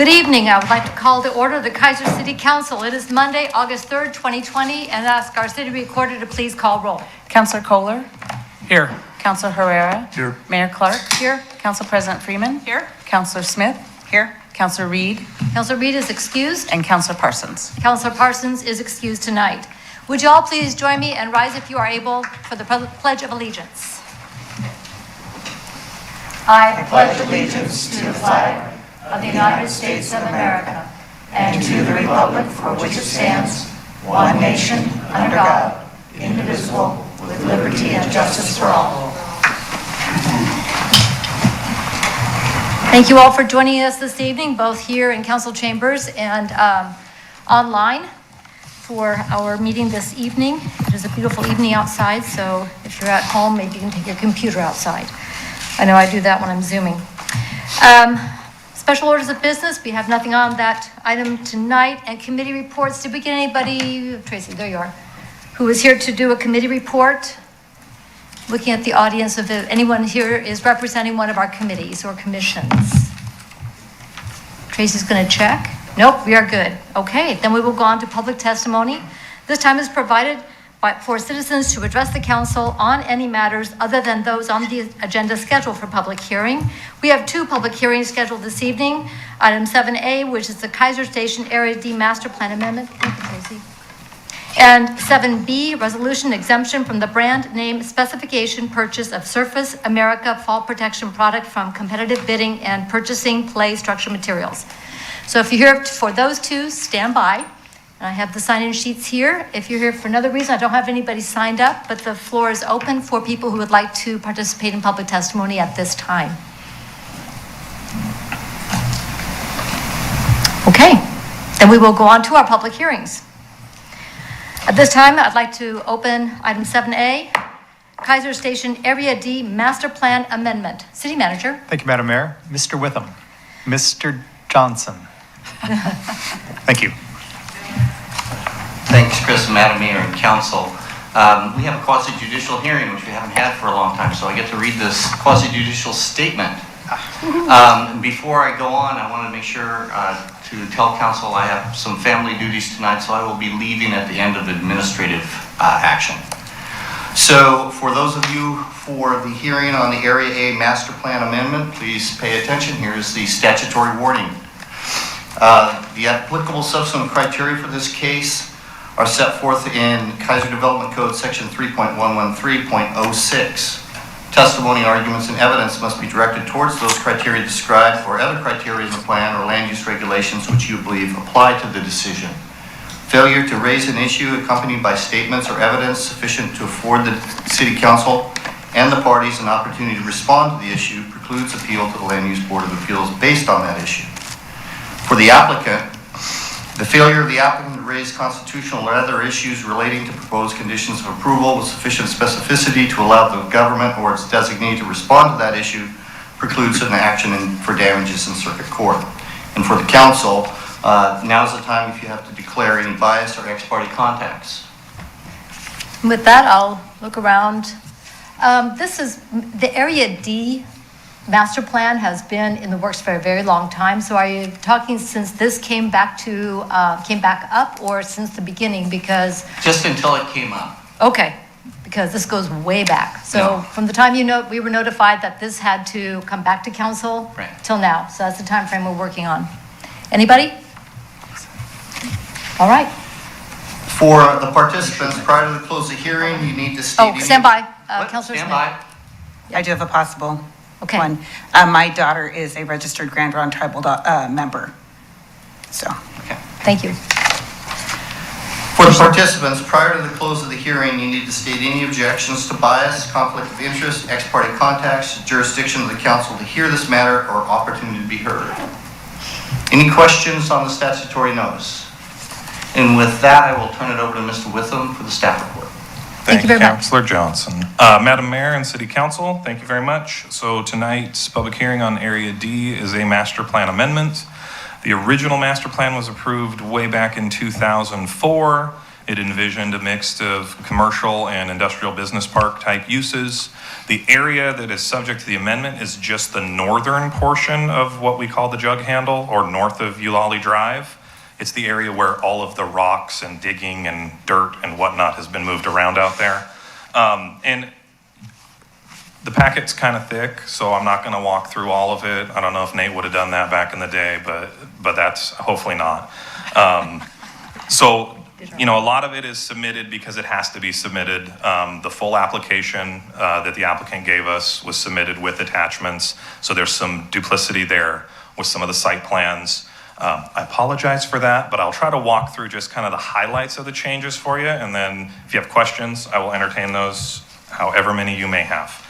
Good evening. I would like to call to order the Kaiser City Council. It is Monday, August 3rd, 2020, and ask our city recorder to please call roll. Councilor Kohler? Here. Councilor Herrera? Here. Mayor Clark? Here. Council President Freeman? Here. Councilor Smith? Here. Councilor Reed? Councilor Reed is excused. And Councilor Parsons. Councilor Parsons is excused tonight. Would you all please join me and rise if you are able for the Pledge of Allegiance? I pledge allegiance to the flag of the United States of America and to the republic for which it stands, one nation, under God, indivisible, with liberty and justice for all. Thank you all for joining us this evening, both here in council chambers and online for our meeting this evening. It is a beautiful evening outside, so if you're at home, maybe you can take your computer outside. I know I do that when I'm Zooming. Special orders of business, we have nothing on that item tonight. And committee reports, did we get anybody, Tracy, there you are, who is here to do a committee report? Looking at the audience, if anyone here is representing one of our committees or commissions. Tracy's going to check. Nope, we are good. Okay, then we will go on to public testimony. This time is provided for citizens to address the council on any matters other than those on the agenda scheduled for public hearing. We have two public hearings scheduled this evening. Item 7A, which is the Kaiser Station Area D Master Plan Amendment. Thank you, Tracy. And 7B, resolution exemption from the brand name specification purchase of Surface America Fall Protection product from competitive bidding and purchasing play structure materials. So if you're here for those two, stand by. And I have the sign-in sheets here. If you're here for another reason, I don't have anybody signed up, but the floor is open for people who would like to participate in public testimony at this time. Okay, then we will go on to our public hearings. At this time, I'd like to open item 7A, Kaiser Station Area D Master Plan Amendment. City Manager. Thank you, Madam Mayor. Mr. Witham. Mr. Johnson. Thank you. Thanks, Chris, Madam Mayor, and Council. We have a quasi-judicial hearing, which we haven't had for a long time, so I get to read this quasi-judicial statement. Before I go on, I want to make sure to tell Council I have some family duties tonight, so I will be leaving at the end of administrative action. So for those of you for the hearing on the Area A Master Plan Amendment, please pay attention. Here is the statutory warning. The applicable substantive criteria for this case are set forth in Kaiser Development Code section 3.113.06. Testimony, arguments, and evidence must be directed towards those criteria described or other criteria in the plan or land use regulations which you believe apply to the decision. Failure to raise an issue accompanied by statements or evidence sufficient to afford the City Council and the parties an opportunity to respond to the issue precludes appeal to the Land Use Board of Appeals based on that issue. For the applicant, the failure of the applicant to raise constitutional or other issues relating to proposed conditions of approval with sufficient specificity to allow the government or its designee to respond to that issue precludes an action for damages in circuit court. And for the council, now's the time if you have to declare any bias or ex parte contacts. With that, I'll look around. This is the Area D Master Plan has been in the works for a very long time. So are you talking since this came back up or since the beginning? Because Just until it came up. okay, because this goes way back. So No. from the time we were notified that this had to come back to council Right. till now. So that's the time frame we're working on. Anybody? All right. For the participants, prior to the close of the hearing, you need to state... Oh, stand by, What? Councilor Stand Smith. by. I do have a possible Okay. one. My daughter is a registered Grand Ronde Tribal member. So, Okay. Thank you. For the participants, prior to the close of the hearing, you need to state any objections to bias, conflict of interest, ex parte contacts, jurisdiction of the council to hear this matter, or opportunity to be heard. Any questions on the statutory notice? And with that, I will turn it over to Mr. Witham for the staff report. Thank you very much. Councilor Johnson. Madam Mayor and City Council, thank you very much. So tonight's public hearing on Area D is a master plan amendment. The original master plan was approved way back in 2004. It envisioned a mix of commercial and industrial business park type uses. The area that is subject to the amendment is just the northern portion of what we call the jug handle, or north of Eulalie Drive. It's the area where all of the rocks and digging and dirt and whatnot has been moved around out there. And the packet's kind of thick, so I'm not going to walk through all of it. I don't know if Nate would have done that back in the day, but that's hopefully not. So, you know, a lot of it is submitted because it has to be submitted. The full application that the applicant gave us was submitted with attachments, so there's some duplicity there with some of the site plans. I apologize for that, but I'll try to walk through just kind of the highlights of the changes for you, and then if you have questions, I will entertain those, however many you may have.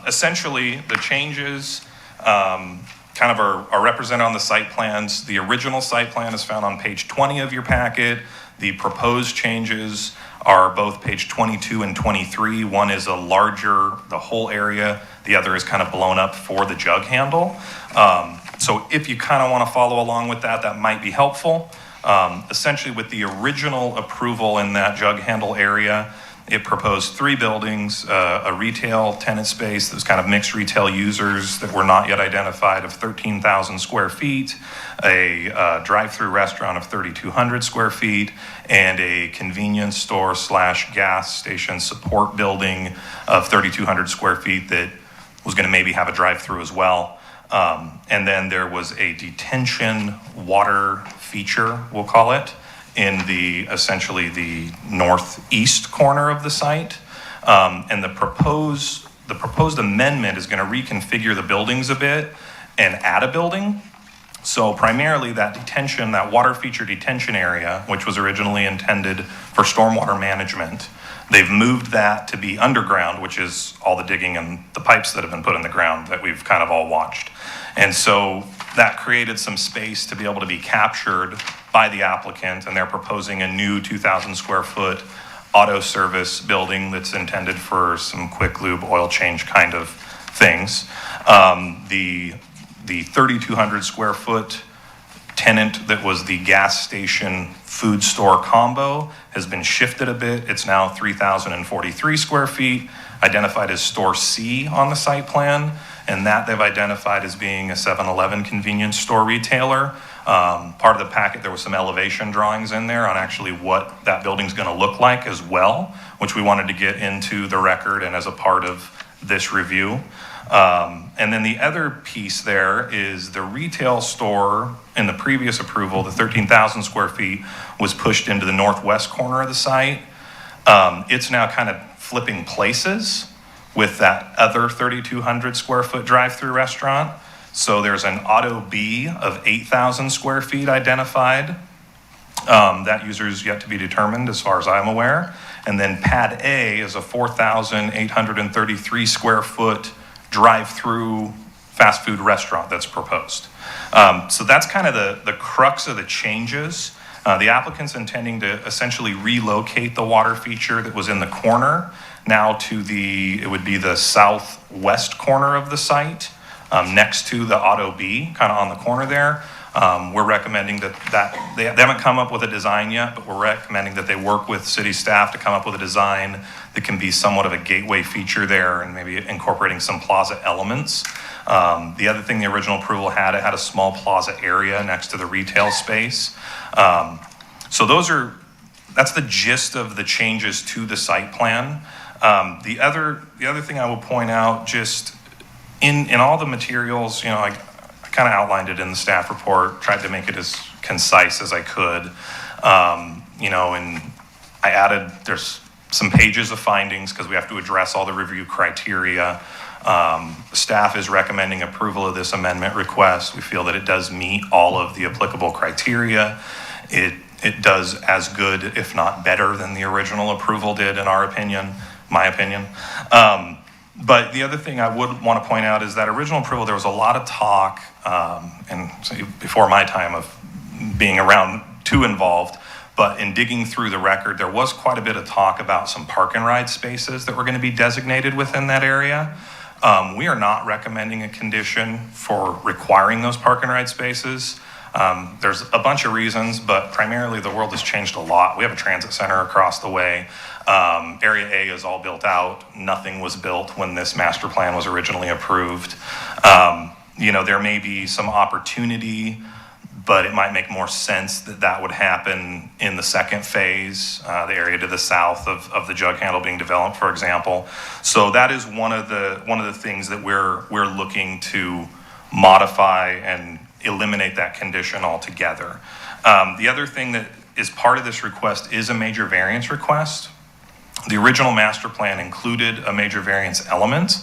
Essentially, the changes kind of are represented on the site plans. The original site plan is found on page 20 of your packet. The proposed changes are both page 22 and 23. One is a larger, the whole area. The other is kind of blown up for the jug handle. So if you kind of want to follow along with that, that might be helpful. Essentially, with the original approval in that jug handle area, it proposed 3 buildings, a retail tenant space that was kind of mixed retail users that were not yet identified of 13,000 square feet, a drive-through restaurant of 3,200 square feet, and a convenience store / gas station support building of 3,200 square feet that was going to maybe have a drive-through as well. And then there was a detention water feature, we'll call it, in essentially the northeast corner of the site. And the proposed amendment is going to reconfigure the buildings a bit and add a building. So primarily that water feature detention area, which was originally intended for stormwater management, they've moved that to be underground, which is all the digging and the pipes that have been put in the ground that we've kind of all watched. And so that created some space to be able to be captured by the applicant, and they're proposing a new 2,000 square foot auto service building that's intended for some quick lube oil change kind of things. The 3,200 square foot tenant that was the gas station food store combo has been shifted a bit. It's now 3,043 square feet, identified as store C on the site plan, and that they've identified as being a 7-Eleven convenience store retailer. Part of the packet, there was some elevation drawings in there on actually what that building's going to look like as well, which we wanted to get into the record and as a part of this review. And then the other piece there is the retail store in the previous approval, the 13,000 square feet, was pushed into the northwest corner of the site. It's now kind of flipping places with that other 3,200 square foot drive-through restaurant. So there's an auto B of 8,000 square feet identified. That user is yet to be determined as far as I'm aware. And then pad A is a 4,833 square foot drive-through fast food restaurant that's proposed. So that's kind of the crux of the changes. The applicant's intending to essentially relocate the water feature that was in the corner now to it would be the southwest corner of the site, next to the auto B, kind of on the corner there. We're recommending that they haven't come up with a design yet, but we're recommending that they work with city staff to come up with a design that can be somewhat of a gateway feature there and maybe incorporating some plaza elements. The other thing the original approval had, it had a small plaza area next to the retail space. So that's the gist of the changes to the site plan. The other thing I will point out, just in all the materials, you know, I kind of outlined it in the staff report, tried to make it as concise as I could, you know, and I added, there's some pages of findings because we have to address all the review criteria. Staff is recommending approval of this amendment request. We feel that it does meet all of the applicable criteria. It does as good, if not better, than the original approval did, in our opinion, my opinion. But the other thing I would want to point out is that original approval, there was a lot of talk, and before my time of being around too involved, but in digging through the record, there was quite a bit of talk about some park and ride spaces that were going to be designated within that area. We are not recommending a condition for requiring those park and ride spaces. There's a bunch of reasons, but primarily the world has changed a lot. We have a transit center across the way. Area A is all built out. Nothing was built when this master plan was originally approved. There may be some opportunity, but it might make more sense that would happen in the second phase, the area to the south of the jug handle being developed, for example. So that is one of the things that we're looking to modify and eliminate that condition altogether. The other thing that is part of this request is a major variance request. The original master plan included a major variance element,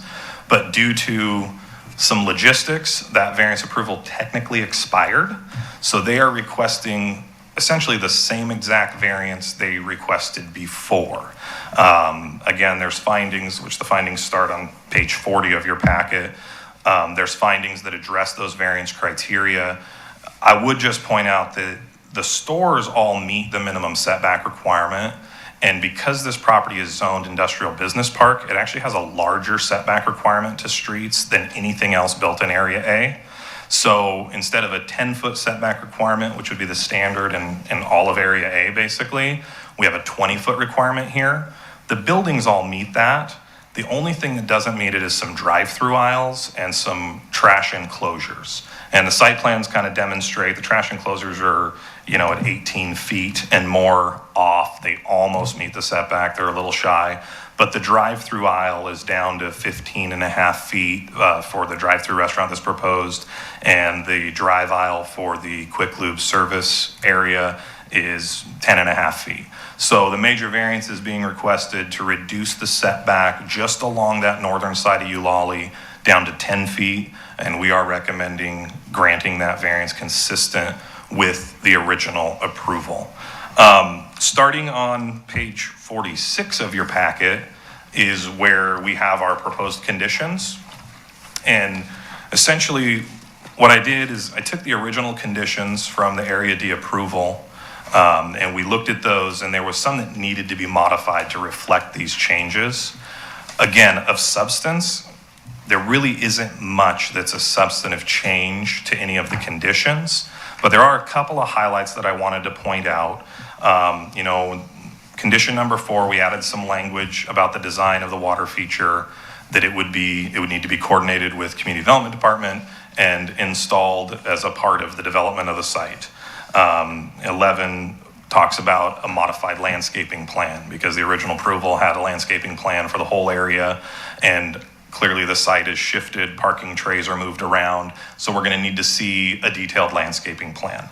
but due to some logistics, that variance approval technically expired. So they are requesting essentially the same exact variance they requested before. Again, there's findings, which the findings start on page 40 of your packet. There's findings that address those variance criteria. I would just point out that the stores all meet the minimum setback requirement. And because this property is zoned industrial business park, it actually has a larger setback requirement to streets than anything else built in Area A. So instead of a 10-foot setback requirement, which would be the standard in all of Area A, basically, we have a 20-foot requirement here. The buildings all meet that. The only thing that doesn't meet it is some drive-through aisles and some trash enclosures. And the site plans kind of demonstrate the trash enclosures are, at 18 feet and more off. They almost meet the setback. They're a little shy. But the drive-through aisle is down to 15 and a half feet for the drive-through restaurant that's proposed. And the drive aisle for the quick lube service area is 10 and a half feet. So the major variance is being requested to reduce the setback just along that northern side of Eulalie down to 10 feet. And we are recommending granting that variance consistent with the original approval. Starting on page 46 of your packet is where we have our proposed conditions. And essentially what I did is I took the original conditions from the Area D approval, and we looked at those, and there was some that needed to be modified to reflect these changes. Again, of substance, there really isn't much that's a substantive change to any of the conditions, but there are a couple of highlights that I wanted to point out. Condition number 4, we added some language about the design of the water feature, that it would need to be coordinated with Community Development Department and installed as a part of the development of the site. 11 talks about a modified landscaping plan, because the original approval had a landscaping plan for the whole area, and clearly the site is shifted, parking trays are moved around, so we're going to need to see a detailed landscaping plan.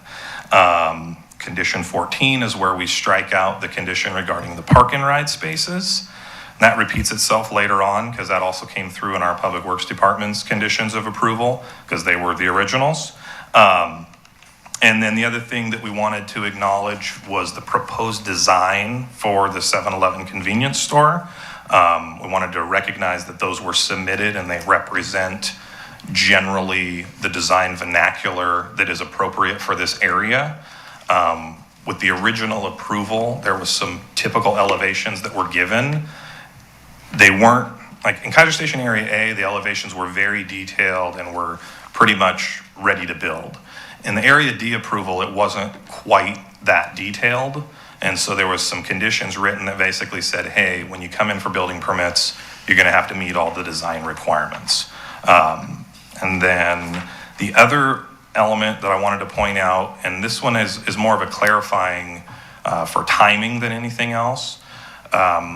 Condition 14 is where we strike out the condition regarding the park and ride spaces. And that repeats itself later on, because that also came through in our Public Works Department's conditions of approval, because they were the originals. And then the other thing that we wanted to acknowledge was the proposed design for the 7-Eleven convenience store. We wanted to recognize that those were submitted and they represent generally the design vernacular that is appropriate for this area. With the original approval, there was some typical elevations that were given. They weren't, like in Kaiser Station Area A, the elevations were very detailed and were pretty much ready to build. In the Area D approval, it wasn't quite that detailed. And so there was some conditions written that basically said, hey, when you come in for building permits, you're going to have to meet all the design requirements. And then the other element that I wanted to point out, and this one is more of a clarifying for timing than anything else.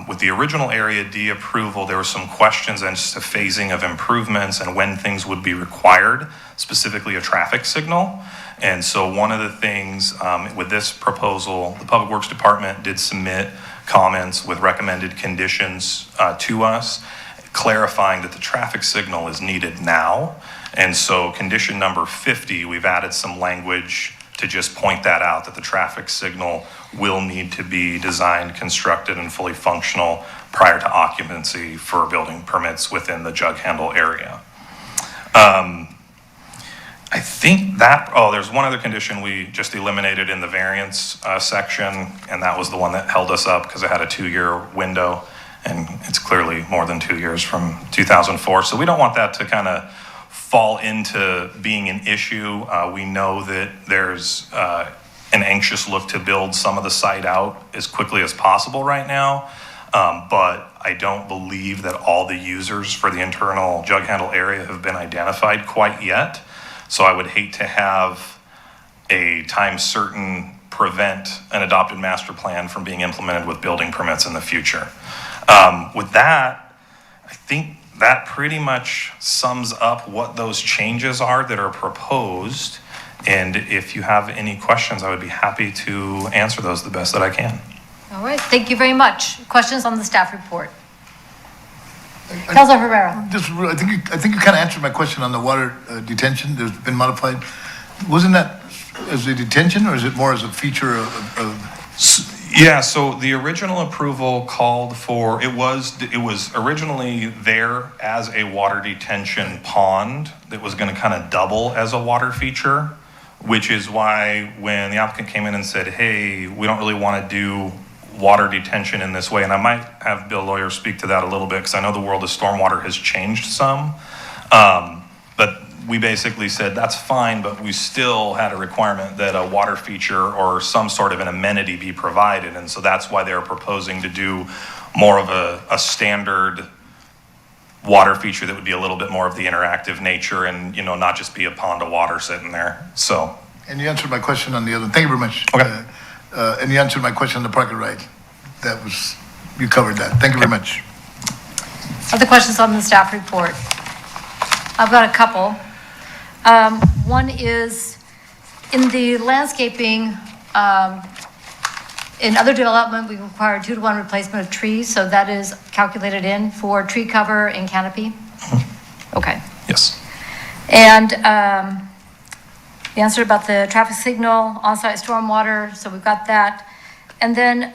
With the original Area D approval, there were some questions as to phasing of improvements and when things would be required, specifically a traffic signal. And so one of the things with this proposal, the Public Works Department did submit comments with recommended conditions to us, clarifying that the traffic signal is needed now. And so condition number 50, we've added some language to just point that out, that the traffic signal will need to be designed, constructed, and fully functional prior to occupancy for building permits within the jug handle area. I think that, there's one other condition we just eliminated in the variance section, and that was the one that held us up because it had a 2-year window, and it's clearly more than 2 years from 2004. So we don't want that to kind of fall into being an issue. We know that there's an anxious look to build some of the site out as quickly as possible right now. But I don't believe that all the users for the internal jug handle area have been identified quite yet. So I would hate to have a time certain prevent an adopted master plan from being implemented with building permits in the future. With that, I think that pretty much sums up what those changes are that are proposed. And if you have any questions, I would be happy to answer those the best that I can. All right, thank you very much. Questions on the staff report? Keizer Herrera. I think you kind of answered my question on the water detention. There's been modified. Wasn't that as a detention, or is it more as a feature of? Yeah, so the original approval called for, it was originally there as a water detention pond that was going to kind of double as a water feature, which is why when the applicant came in and said, hey, we don't really want to do water detention in this way, and I might have Bill Lawyer speak to that a little bit because I know the world of stormwater has changed some, but we basically said that's fine, but we still had a requirement that a water feature or some sort of an amenity be provided, and so that's why they're proposing to do more of a standard water feature that would be a little bit more of the interactive nature and, you know, not just be a pond of water sitting there. So. And you answered my question on the other. Thank you very much. Okay. And you answered my question on the parking ride. You covered that. Thank you very much. Other questions on the staff report? I've got a couple. One is in the landscaping, in other development, we require 2-to-1 replacement of trees, so that is calculated in for tree cover and canopy? Okay. Yes. And the answer about the traffic signal, on-site stormwater, so we've got that. And then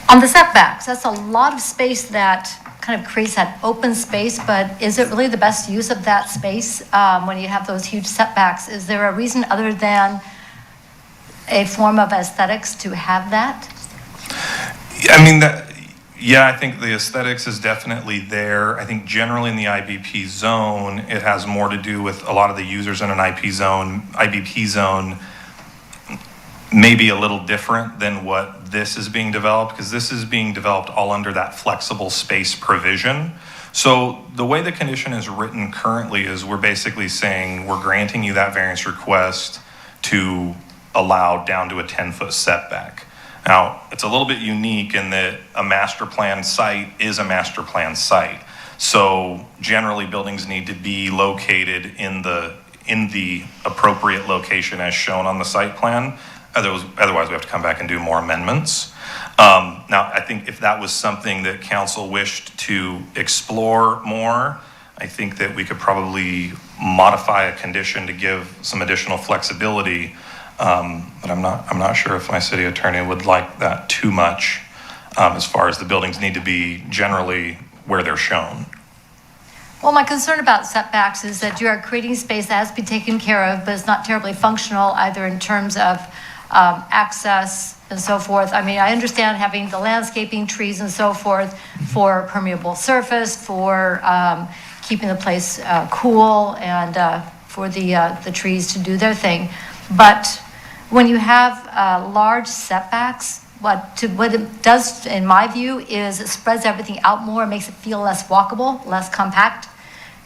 on the setbacks, that's a lot of space that kind of creates that open space, but is it really the best use of that space when you have those huge setbacks? Is there a reason other than a form of aesthetics to have that? I mean, yeah, I think the aesthetics is definitely there. I think generally in the IBP zone, it has more to do with a lot of the users in an IBP zone maybe a little different than what this is being developed, because this is being developed all under that flexible space provision. So the way the condition is written currently is we're basically saying we're granting you that variance request to allow down to a 10-foot setback. Now, it's a little bit unique in that a master plan site is a master plan site. So generally buildings need to be located in the appropriate location as shown on the site plan. Otherwise we have to come back and do more amendments. Now, I think if that was something that council wished to explore more, I think that we could probably modify a condition to give some additional flexibility. But I'm not sure if my city attorney would like that too much, as far as the buildings need to be generally where they're shown. Well, my concern about setbacks is that you are creating space that has to be taken care of, but it's not terribly functional either in terms of access and so forth. I mean, I understand having the landscaping, trees and so forth for permeable surface, for keeping the place cool, and for the trees to do their thing. But when you have large setbacks, what it does, in my view, is it spreads everything out more, makes it feel less walkable, less compact.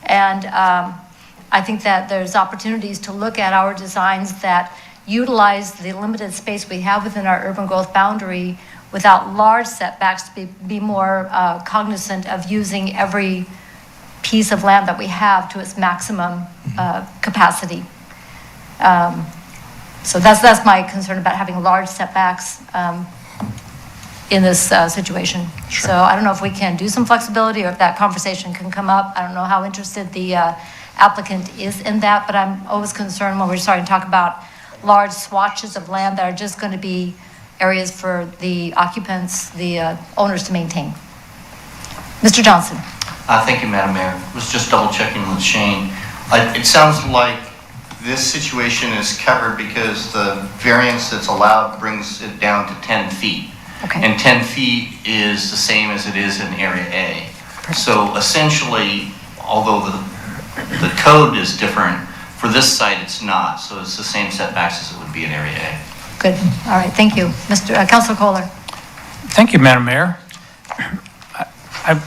And I think that there's opportunities to look at our designs that utilize the limited space we have within our urban growth boundary without large setbacks, to be more cognizant of using every piece of land that we have to its maximum capacity. So that's my concern about having large setbacks in this situation. Sure. So I don't know if we can do some flexibility or if that conversation can come up. I don't know how interested the applicant is in that, but I'm always concerned when we're starting to talk about large swatches of land that are just going to be areas for the occupants, the owners to maintain. Mr. Johnson. Thank you, Madam Mayor. I was just double checking with Shane. It sounds like this situation is covered because the variance that's allowed brings it down to 10 feet. Okay. And 10 feet is the same as it is in Area A. So essentially, although the code is different, for this site it's not, so it's the same setbacks as it would be in Area A. Good. All right, thank you. Councilor Kohler. Thank you, Madam Mayor.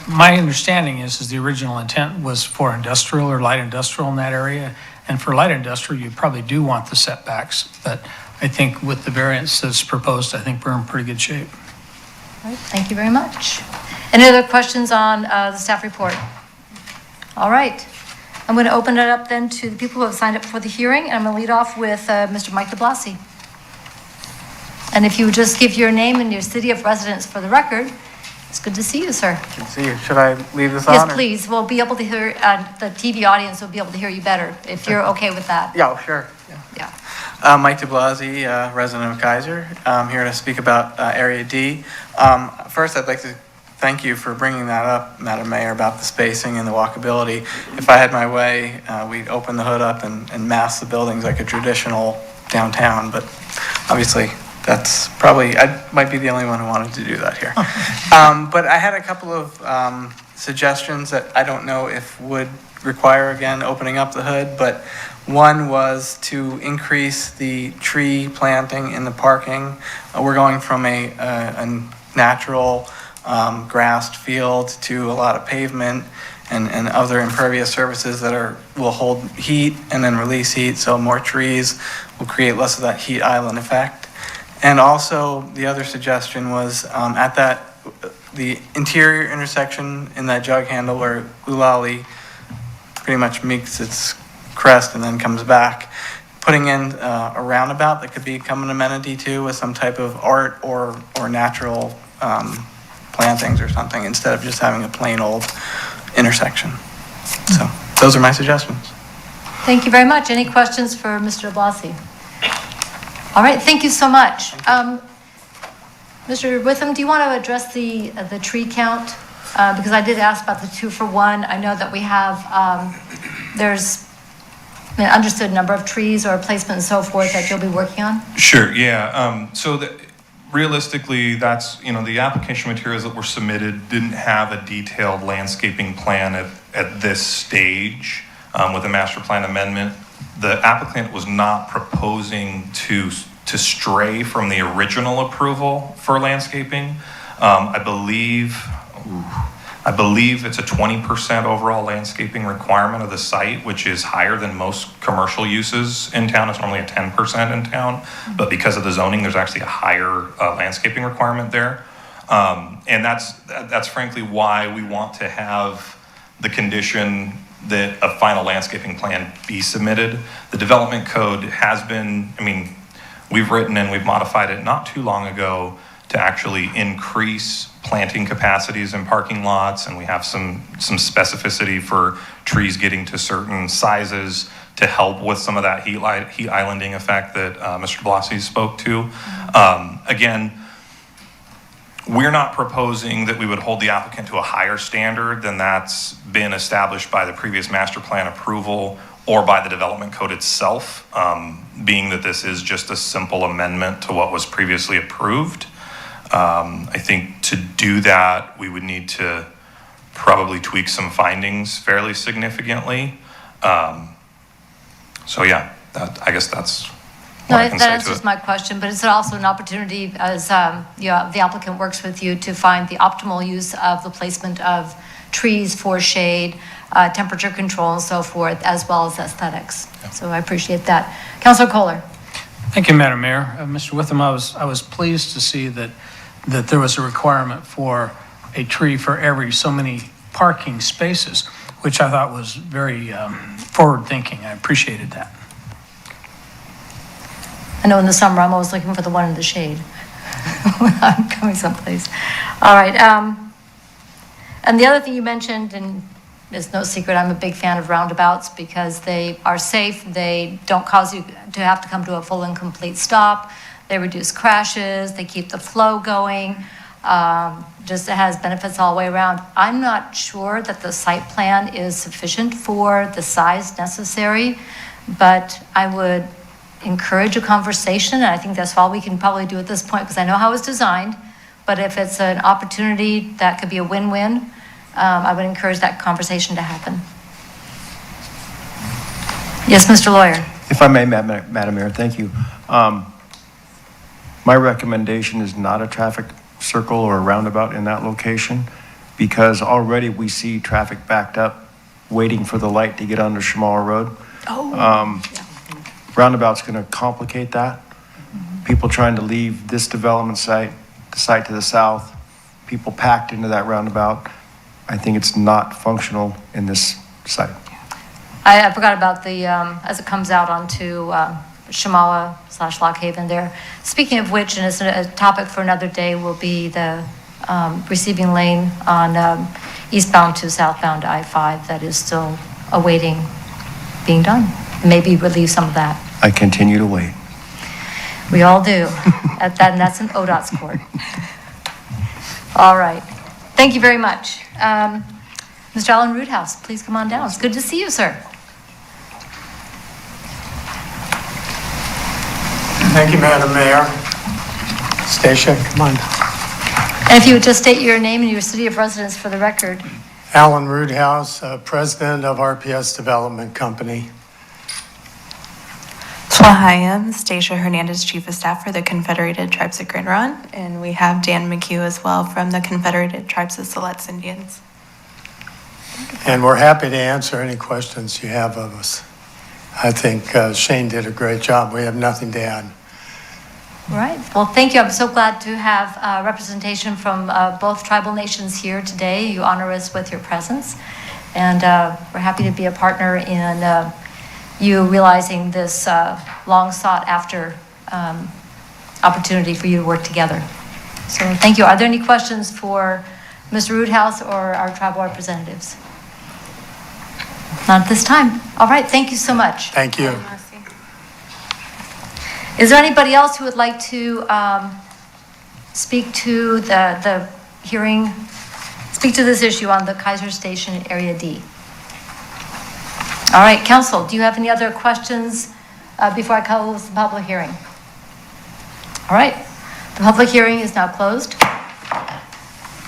My understanding is the original intent was for industrial or light industrial in that area. And for light industrial, you probably do want the setbacks. But I think with the variance that's proposed, I think we're in pretty good shape. All right, thank you very much. Any other questions on the staff report? All right. I'm going to open it up then to the people who have signed up for the hearing. And I'm going to lead off with Mr. Mike de Blasi. And if you would just give your name and your city of residence for the record. It's good to see you, sir. Good to see you. Should I leave this on? Yes, or- please. We'll be able to hear, the TV audience will be able to hear you better, if you're okay with that. Yeah, sure. Yeah. Mike de Blasi, resident of Kaiser. I'm here to speak about Area D. First, I'd like to thank you for bringing that up, Madam Mayor, about the spacing and the walkability. If I had my way, we'd open the hood up and mass the buildings like a traditional downtown, but obviously that's probably, I might be the only one who wanted to do that here. But I had a couple of suggestions that I don't know if would require, again, opening up the hood, but one was to increase the tree planting in the parking. We're going from a natural grassed field to a lot of pavement and other impervious surfaces that will hold heat and then release heat, so more trees will create less of that heat island effect. And also, the other suggestion was at the interior intersection in that jug handle where Ulali pretty much makes its crest and then comes back, putting in a roundabout that could become an amenity too, with some type of art or natural plantings or something, instead of just having a plain old intersection. So those are my suggestions. Thank you very much. Any questions for Mr. de Blasi? All right, thank you so much. Mr. Witham, do you want to address the tree count? Because I did ask about the 2-for-1. I know that we have, there's an understood number of trees or placement and so forth that you'll be working on? Sure, yeah. Realistically, that's, the application materials that were submitted didn't have a detailed landscaping plan at this stage with a master plan amendment. The applicant was not proposing to stray from the original approval for landscaping. I believe it's a 20% overall landscaping requirement of the site, which is higher than most commercial uses in town. It's normally a 10% in town, but because of the zoning, there's actually a higher landscaping requirement there. And that's frankly why we want to have the condition that a final landscaping plan be submitted. The development code has been, we've written and we've modified it not too long ago to actually increase planting capacities in parking lots, and we have some specificity for trees getting to certain sizes to help with some of that heat islanding effect that Mr. de Blasi spoke to. Again, we're not proposing that we would hold the applicant to a higher standard than that's been established by the previous master plan approval or by the development code itself, being that this is just a simple amendment to what was previously approved. I think to do that, we would need to probably tweak some findings fairly significantly. So yeah, I guess that's No, what I can that say to answers it. my question, but it's also an opportunity as the applicant works with you to find the optimal use of the placement of trees for shade, temperature control and so forth, as well as aesthetics. Yeah. So I appreciate that. Councilor Kohler. Thank you, Madam Mayor. Mr. Witham, I was pleased to see that there was a requirement for a tree for every so many parking spaces, which I thought was very forward-thinking. I appreciated that. I know in the summer, I'm always looking for the one in the shade when I'm going someplace. All right. And the other thing you mentioned, and it's no secret, I'm a big fan of roundabouts because they are safe. They don't cause you to have to come to a full and complete stop. They reduce crashes. They keep the flow going. Just it has benefits all the way around. I'm not sure that the site plan is sufficient for the size necessary, but I would encourage a conversation, and I think that's all we can probably do at this point because I know how it's designed, but if it's an opportunity that could be a win-win, I would encourage that conversation to happen. Yes, Mr. Lawyer. If I may, Madam Mayor, thank you. My recommendation is not a traffic circle or a roundabout in that location, because already we see traffic backed up, waiting for the light to get onto Shamala Road. Roundabout's going to complicate that. People trying to leave this development site, the site to the south, people packed into that roundabout. I think it's not functional in this site. I forgot about the, as it comes out onto Shamala/Lock Haven there. Speaking of which, and it's a topic for another day, will be the receiving lane on eastbound to southbound I-5 that is still awaiting being done. Maybe relieve some of that. I continue to wait. We all do. And that's in ODOT's court. All right. Thank you very much. Mr. Alan Roothouse, please come on down. It's good to see you, sir. Thank you, Madam Mayor. Stacia, come on. And if you would just state your name and your city of residence for the record. Alan Roothouse, President of RPS Development Company. Hi, I'm Stacia Hernandez, Chief of Staff for the Confederated Tribes of Grand Ronde, and we have Dan McHugh as well from the Confederated Tribes of Siletz Indians. And we're happy to answer any questions you have of us. I think Shane did a great job. We have nothing to add. All right. Well, thank you. I'm so glad to have representation from both tribal nations here today. You honor us with your presence. And we're happy to be a partner in you realizing this long sought after opportunity for you to work together. So thank you. Are there any questions for Mr. Roothouse or our tribal representatives? Not at this time. All right. Thank you so much. Thank you. Is there anybody else who would like to speak to the hearing, speak to this issue on the Kaiser Station Area D? All right, Council, do you have any other questions before I close the public hearing? All right, the public hearing is now closed.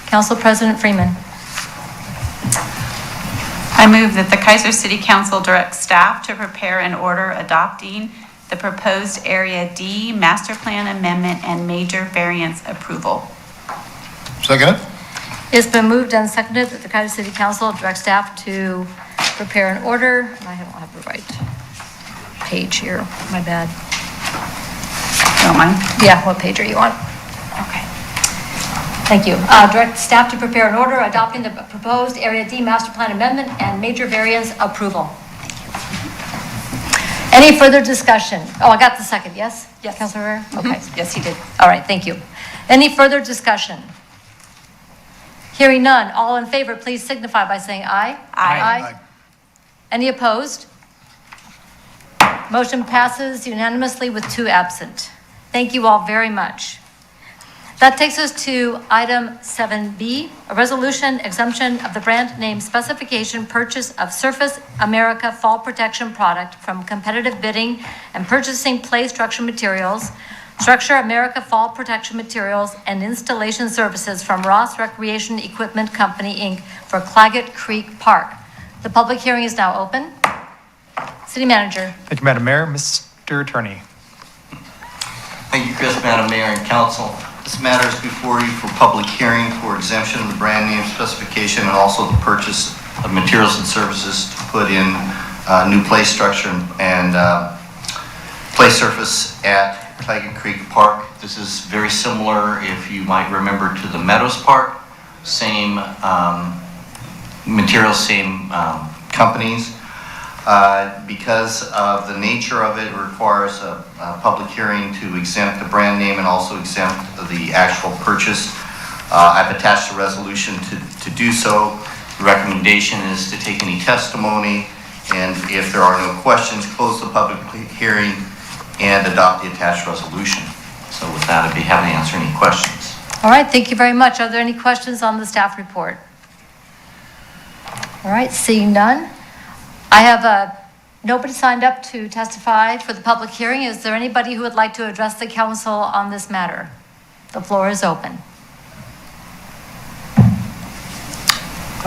Council President Freeman. I move that the Kaiser City Council direct staff to prepare an order adopting the proposed Area D Master Plan Amendment and Major Variance Approval. Second? It's been moved and seconded that the Kaiser City Council direct staff to prepare an order. I don't have the right page here, my bad. Don't mind. Yeah, what page are you on? Okay. Thank you. Direct staff to prepare an order adopting the proposed Area D Master Plan Amendment and Major Variance Approval. Any further discussion? Oh, I got the second, yes? Yes. Councilor Herrera? Okay, yes, he did. All right, thank you. Any further discussion? Hearing none, all in favor, please signify by saying aye. Aye. Any opposed? Motion passes unanimously with 2 absent. Thank you all very much. That takes us to item 7B, a resolution exemption of the brand name specification purchase of Surface America Fall Protection product from competitive bidding and purchasing play structure materials, Structure America Fall Protection Materials, and installation services from Ross Recreation Equipment Company, Inc. for Claggett Creek Park. The public hearing is now open. City Manager. Thank you, Madam Mayor. Mr. Attorney. Thank you, Chris, Madam Mayor, and Council. This matter is before you for public hearing for exemption of the brand name specification and also the purchase of materials and services to put in new play structure and play surface at Claggett Creek Park. This is very similar, if you might remember, to the Meadows Park. Same materials, same companies. Because of the nature of it, it requires a public hearing to exempt the brand name and also exempt the actual purchase. I've attached a resolution to do so. The recommendation is to take any testimony, and if there are no questions, close the public hearing and adopt the attached resolution. So with that, I'd be happy to answer any questions. All right, thank you very much. Are there any questions on the staff report? All right, seeing none. I have nobody signed up to testify for the public hearing. Is there anybody who would like to address the council on this matter? The floor is open.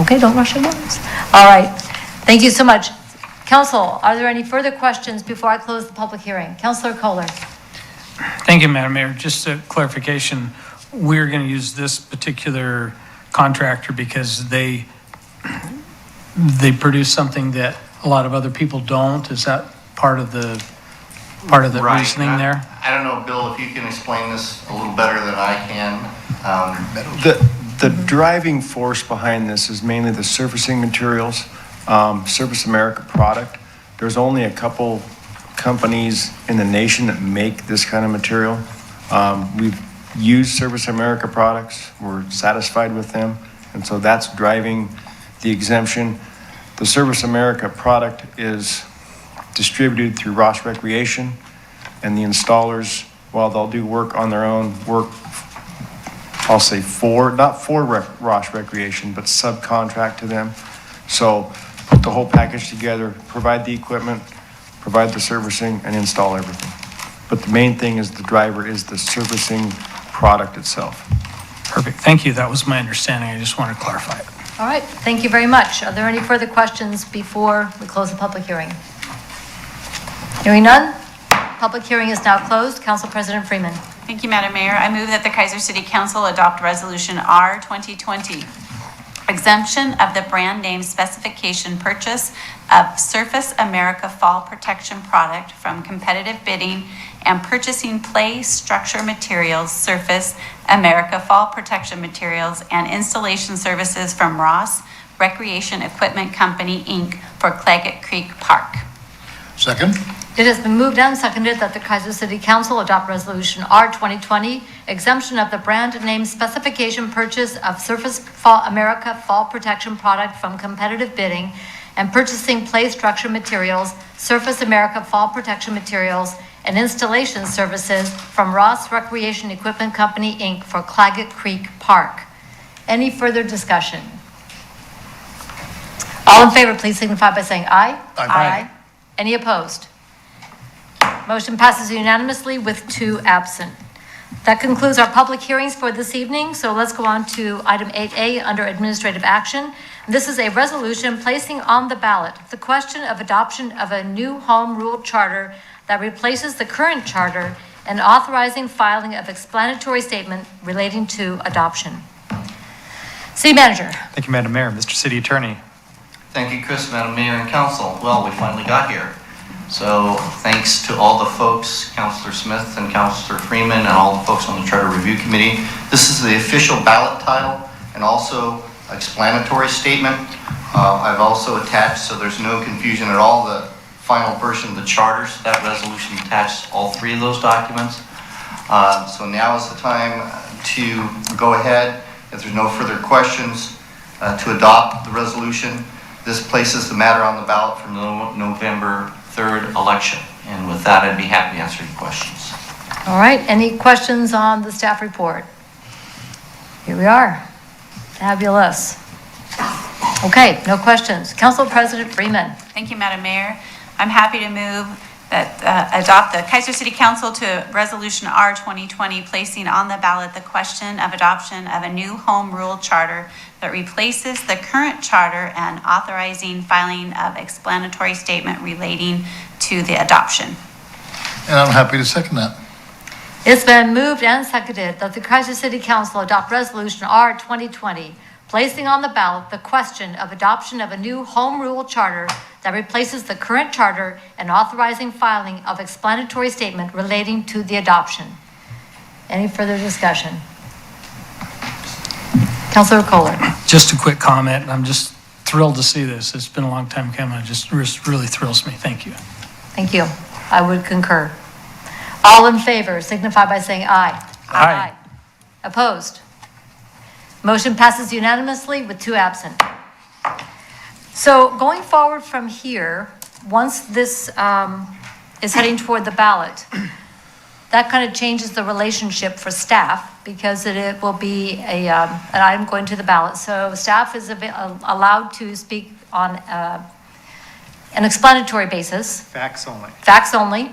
Okay, don't rush your words. All right, thank you so much. Council, are there any further questions before I close the public hearing? Councilor Kohler. Thank you, Madam Mayor. Just a clarification, we're going to use this particular contractor because they produce something that a lot of other people don't. Is that part of the Right. reasoning there? I don't know, Bill, if you can explain this a little better than I can. The driving force behind this is mainly the surfacing materials, Surface America product. There's only a couple companies in the nation that make this kind of material. We've used Surface America products. We're satisfied with them. And so that's driving the exemption. The Surface America product is distributed through Ross Recreation, and the installers, while they'll do work on their own, I'll say not for Ross Recreation, but subcontract to them. So put the whole package together, provide the equipment, provide the servicing, and install everything. But the main thing is the driver is the servicing product itself. Perfect. Thank you. That was my understanding. I just wanted to clarify it. All right, thank you very much. Are there any further questions before we close the public hearing? Hearing none, public hearing is now closed. Council President Freeman. Thank you, Madam Mayor. I move that the Kaiser City Council adopt Resolution R 2020, exemption of the brand name specification purchase of Surface America Fall Protection product from competitive bidding and purchasing play structure materials, Surface America Fall Protection materials, and installation services from Ross Recreation Equipment Company, Inc. for Claggett Creek Park. Second? It has been moved and seconded that the Kaiser City Council adopt Resolution R 2020, exemption of the brand name specification purchase of Surface America Fall Protection product from competitive bidding and purchasing play structure materials, Surface America Fall Protection materials, and installation services from Ross Recreation Equipment Company, Inc. for Claggett Creek Park. Any further discussion? All in favor, please signify by saying aye. Aye. Any opposed? Motion passes unanimously with 2 absent. That concludes our public hearings for this evening, so let's go on to item 8A under administrative action. This is a resolution placing on the ballot the question of adoption of a new home rule charter that replaces the current charter and authorizing filing of explanatory statement relating to adoption. City Manager. Thank you, Madam Mayor. Mr. City Attorney. Thank you, Chris, Madam Mayor, and Council. Well, we finally got here. So thanks to all the folks, Councilor Smith and Councilor Freeman, and all the folks on the Charter Review Committee. This is the official ballot title and also explanatory statement. I've also attached, so there's no confusion at all, the final version of the charters. That resolution attached all 3 of those documents. So now is the time to go ahead, if there's no further questions, to adopt the resolution. This places the matter on the ballot for November 3rd election. And with that, I'd be happy to answer any questions. All right, any questions on the staff report? Here we are. Fabulous. Okay, no questions. Council President Freeman. Thank you, Madam Mayor. I'm happy to move that adopt the Kaiser City Council to Resolution R 2020, placing on the ballot the question of adoption of a new home rule charter that replaces the current charter and authorizing filing of explanatory statement relating to the adoption. And I'm happy to second that. It's been moved and seconded that the Kaiser City Council adopt Resolution R 2020, placing on the ballot the question of adoption of a new home rule charter that replaces the current charter and authorizing filing of explanatory statement relating to the adoption. Any further discussion? Councilor Kohler. Just a quick comment. I'm just thrilled to see this. It's been a long time coming. It just really thrills me. Thank you. Thank you. I would concur. All in favor signify by saying aye. Aye. Opposed? Motion passes unanimously with 2 absent. So going forward from here, once this is heading toward the ballot, that kind of changes the relationship for staff because it will be an item going to the ballot. So staff is allowed to speak on an explanatory basis. Facts only. Facts only.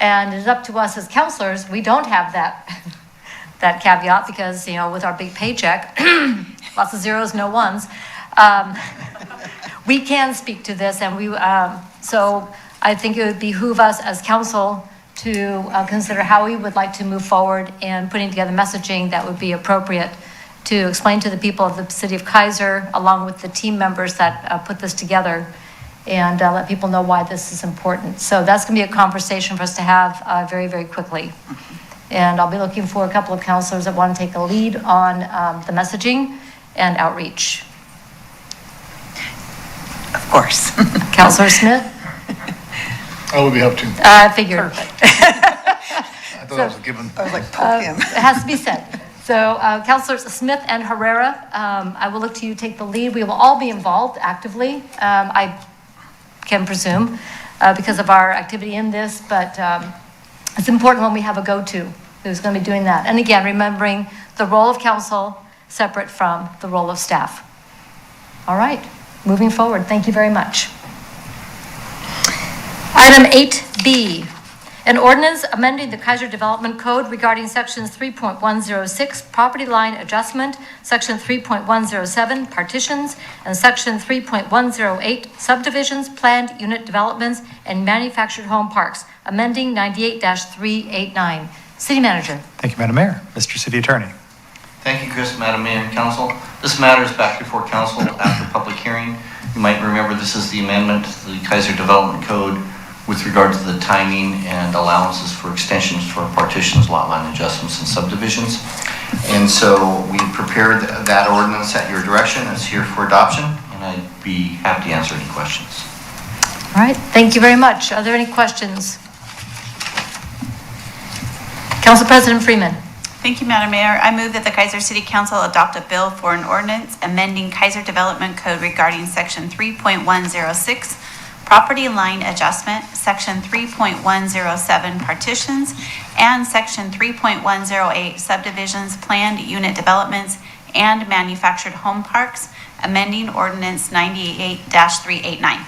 And it's up to us as counselors. We don't have that caveat because, with our big paycheck, lots of zeros, no ones, we can speak to this, and so I think it would behoove us as council to consider how we would like to move forward in putting together messaging that would be appropriate to explain to the people of the city of Kaiser, along with the team members that put this together, and let people know why this is important. So that's going to be a conversation for us to have very, very quickly. And I'll be looking for a couple of counselors that want to take a lead on the messaging and outreach. Of course. Councilor Smith? I would be happy to. I figured. I thought that was a given. I was like, poke him. It has to be said. So Councilors Smith and Herrera, I will look to you to take the lead. We will all be involved actively, I can presume, because of our activity in this, but it's important when we have a go-to who's going to be doing that. And again, remembering the role of council separate from the role of staff. All right, moving forward. Thank you very much. Item 8B, an ordinance amending the Kaiser Development Code regarding sections 3.106, property line adjustment, section 3.107, partitions, and section 3.108, subdivisions, planned unit developments, and manufactured home parks, amending 98-389. City Manager. Thank you, Madam Mayor. Mr. City Attorney. Thank you, Chris, Madam Mayor and Council. This matter is back before Council after public hearing. You might remember this is the amendment to the Kaiser Development Code with regard to the timing and allowances for extensions for partitions, lot line adjustments, and subdivisions. And so we prepared that ordinance at your direction. It's here for adoption, and I'd be happy to answer any questions. All right, thank you very much. Are there any questions? Council President Freeman. Thank you, Madam Mayor. I move that the Kaiser City Council adopt a bill for an ordinance amending Kaiser Development Code regarding section 3.106, property line adjustment, section 3.107, partitions, and section 3.108, subdivisions, planned unit developments, and manufactured home parks, amending ordinance 98-389.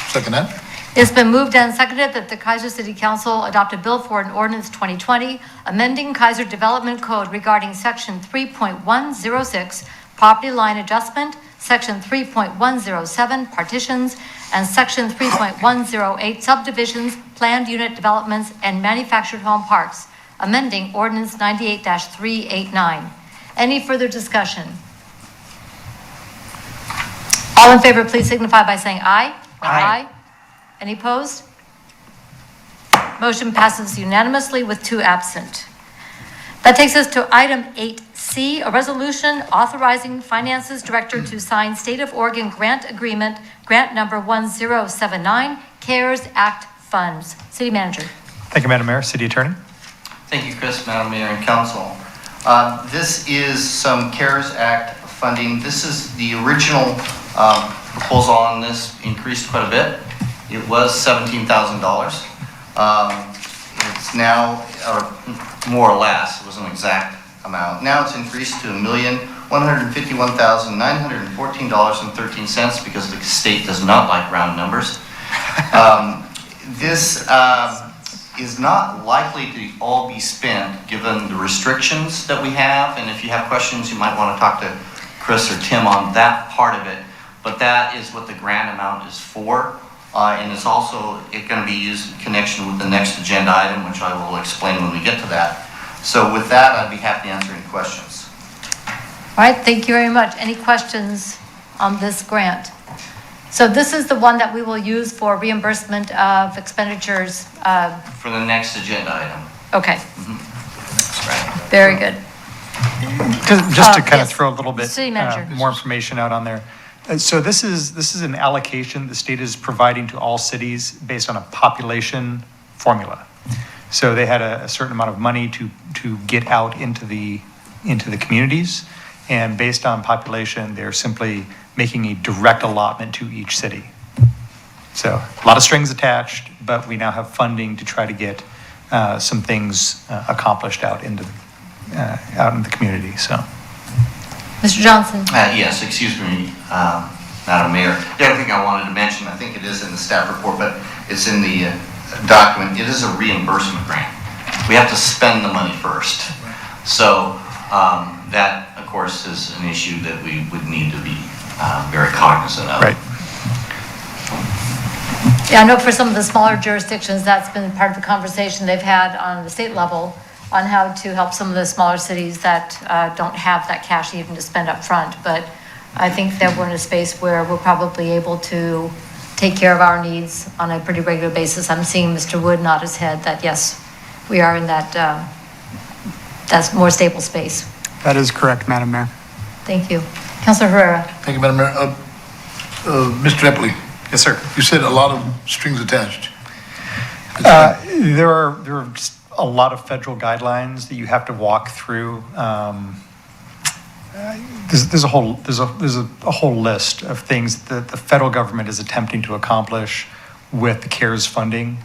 Second that. It's been moved and seconded that the Kaiser City Council adopt a bill for an ordinance 2020, amending Kaiser Development Code regarding section 3.106, property line adjustment, section 3.107, partitions, and section 3.108, subdivisions, planned unit developments, and manufactured home parks, amending ordinance 98-389. Any further discussion? All in favor, please signify by saying aye. Aye. Any opposed? Motion passes unanimously with 2 absent. That takes us to item 8C, a resolution authorizing Finances Director to sign State of Oregon Grant Agreement, grant number 1079, CARES Act funds. City Manager. Thank you, Madam Mayor. City Attorney. Thank you, Chris, Madam Mayor and Council. This is some CARES Act funding. This is the original proposal on this, increased quite a bit. It was $17,000. It's now, or more or less, it was an exact amount. Now it's increased to $1,151,914.13 because the state does not like round numbers. This is not likely to all be spent given the restrictions that we have. And if you have questions, you might want to talk to Chris or Tim on that part of it. But that is what the grant amount is for. And it's also going to be used in connection with the next agenda item, which I will explain when we get to that. So with that, I'd be happy to answer any questions. All right, thank you very much. Any questions on this grant? So this is the one that we will use for reimbursement of expenditures. For the next agenda item. Okay, That's right. very good. Just to kind of yes. throw a little bit City Manager. more information out on there. So this is an allocation the state is providing to all cities based on a population formula. So they had a certain amount of money to get out into the communities, and based on population, they're simply making a direct allotment to each city. So a lot of strings attached, but we now have funding to try to get some things accomplished out in the community. So. Mr. Johnson. Yes, excuse me, Madam Mayor. The other thing I wanted to mention, I think it is in the staff report, but it's in the document. It is a reimbursement grant. We have to spend the money first. So that, of course, is an issue that we would need to be very cognizant of. Right. Yeah, I know for some of the smaller jurisdictions, that's been part of the conversation they've had on the state level on how to help some of the smaller cities that don't have that cash even to spend up front. But I think that we're in a space where we're probably able to take care of our needs on a pretty regular basis. I'm seeing Mr. Wood nod his head that yes, we are in that's more stable space. That is correct, Madam Mayor. Thank you. Councilor Herrera. Thank you, Madam Mayor. Mr. Epley, Yes, sir. you said a lot of strings attached. There are just a lot of federal guidelines that you have to walk through. There's a whole list of things that the federal government is attempting to accomplish with the CARES funding.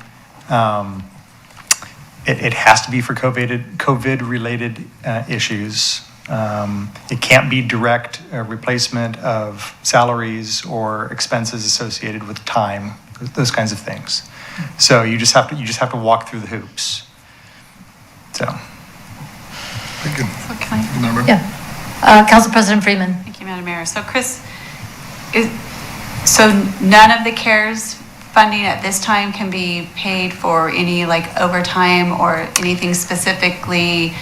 It has to be for COVID-related issues. It can't be direct replacement of salaries or expenses associated with time, those kinds of things. So you just have to walk through the hoops. So. Thank you. So can I? Madam Mayor? Yeah. Council President Freeman. Thank you, Madam Mayor. So Chris, so none of the CARES funding at this time can be paid for any like overtime or anything specifically,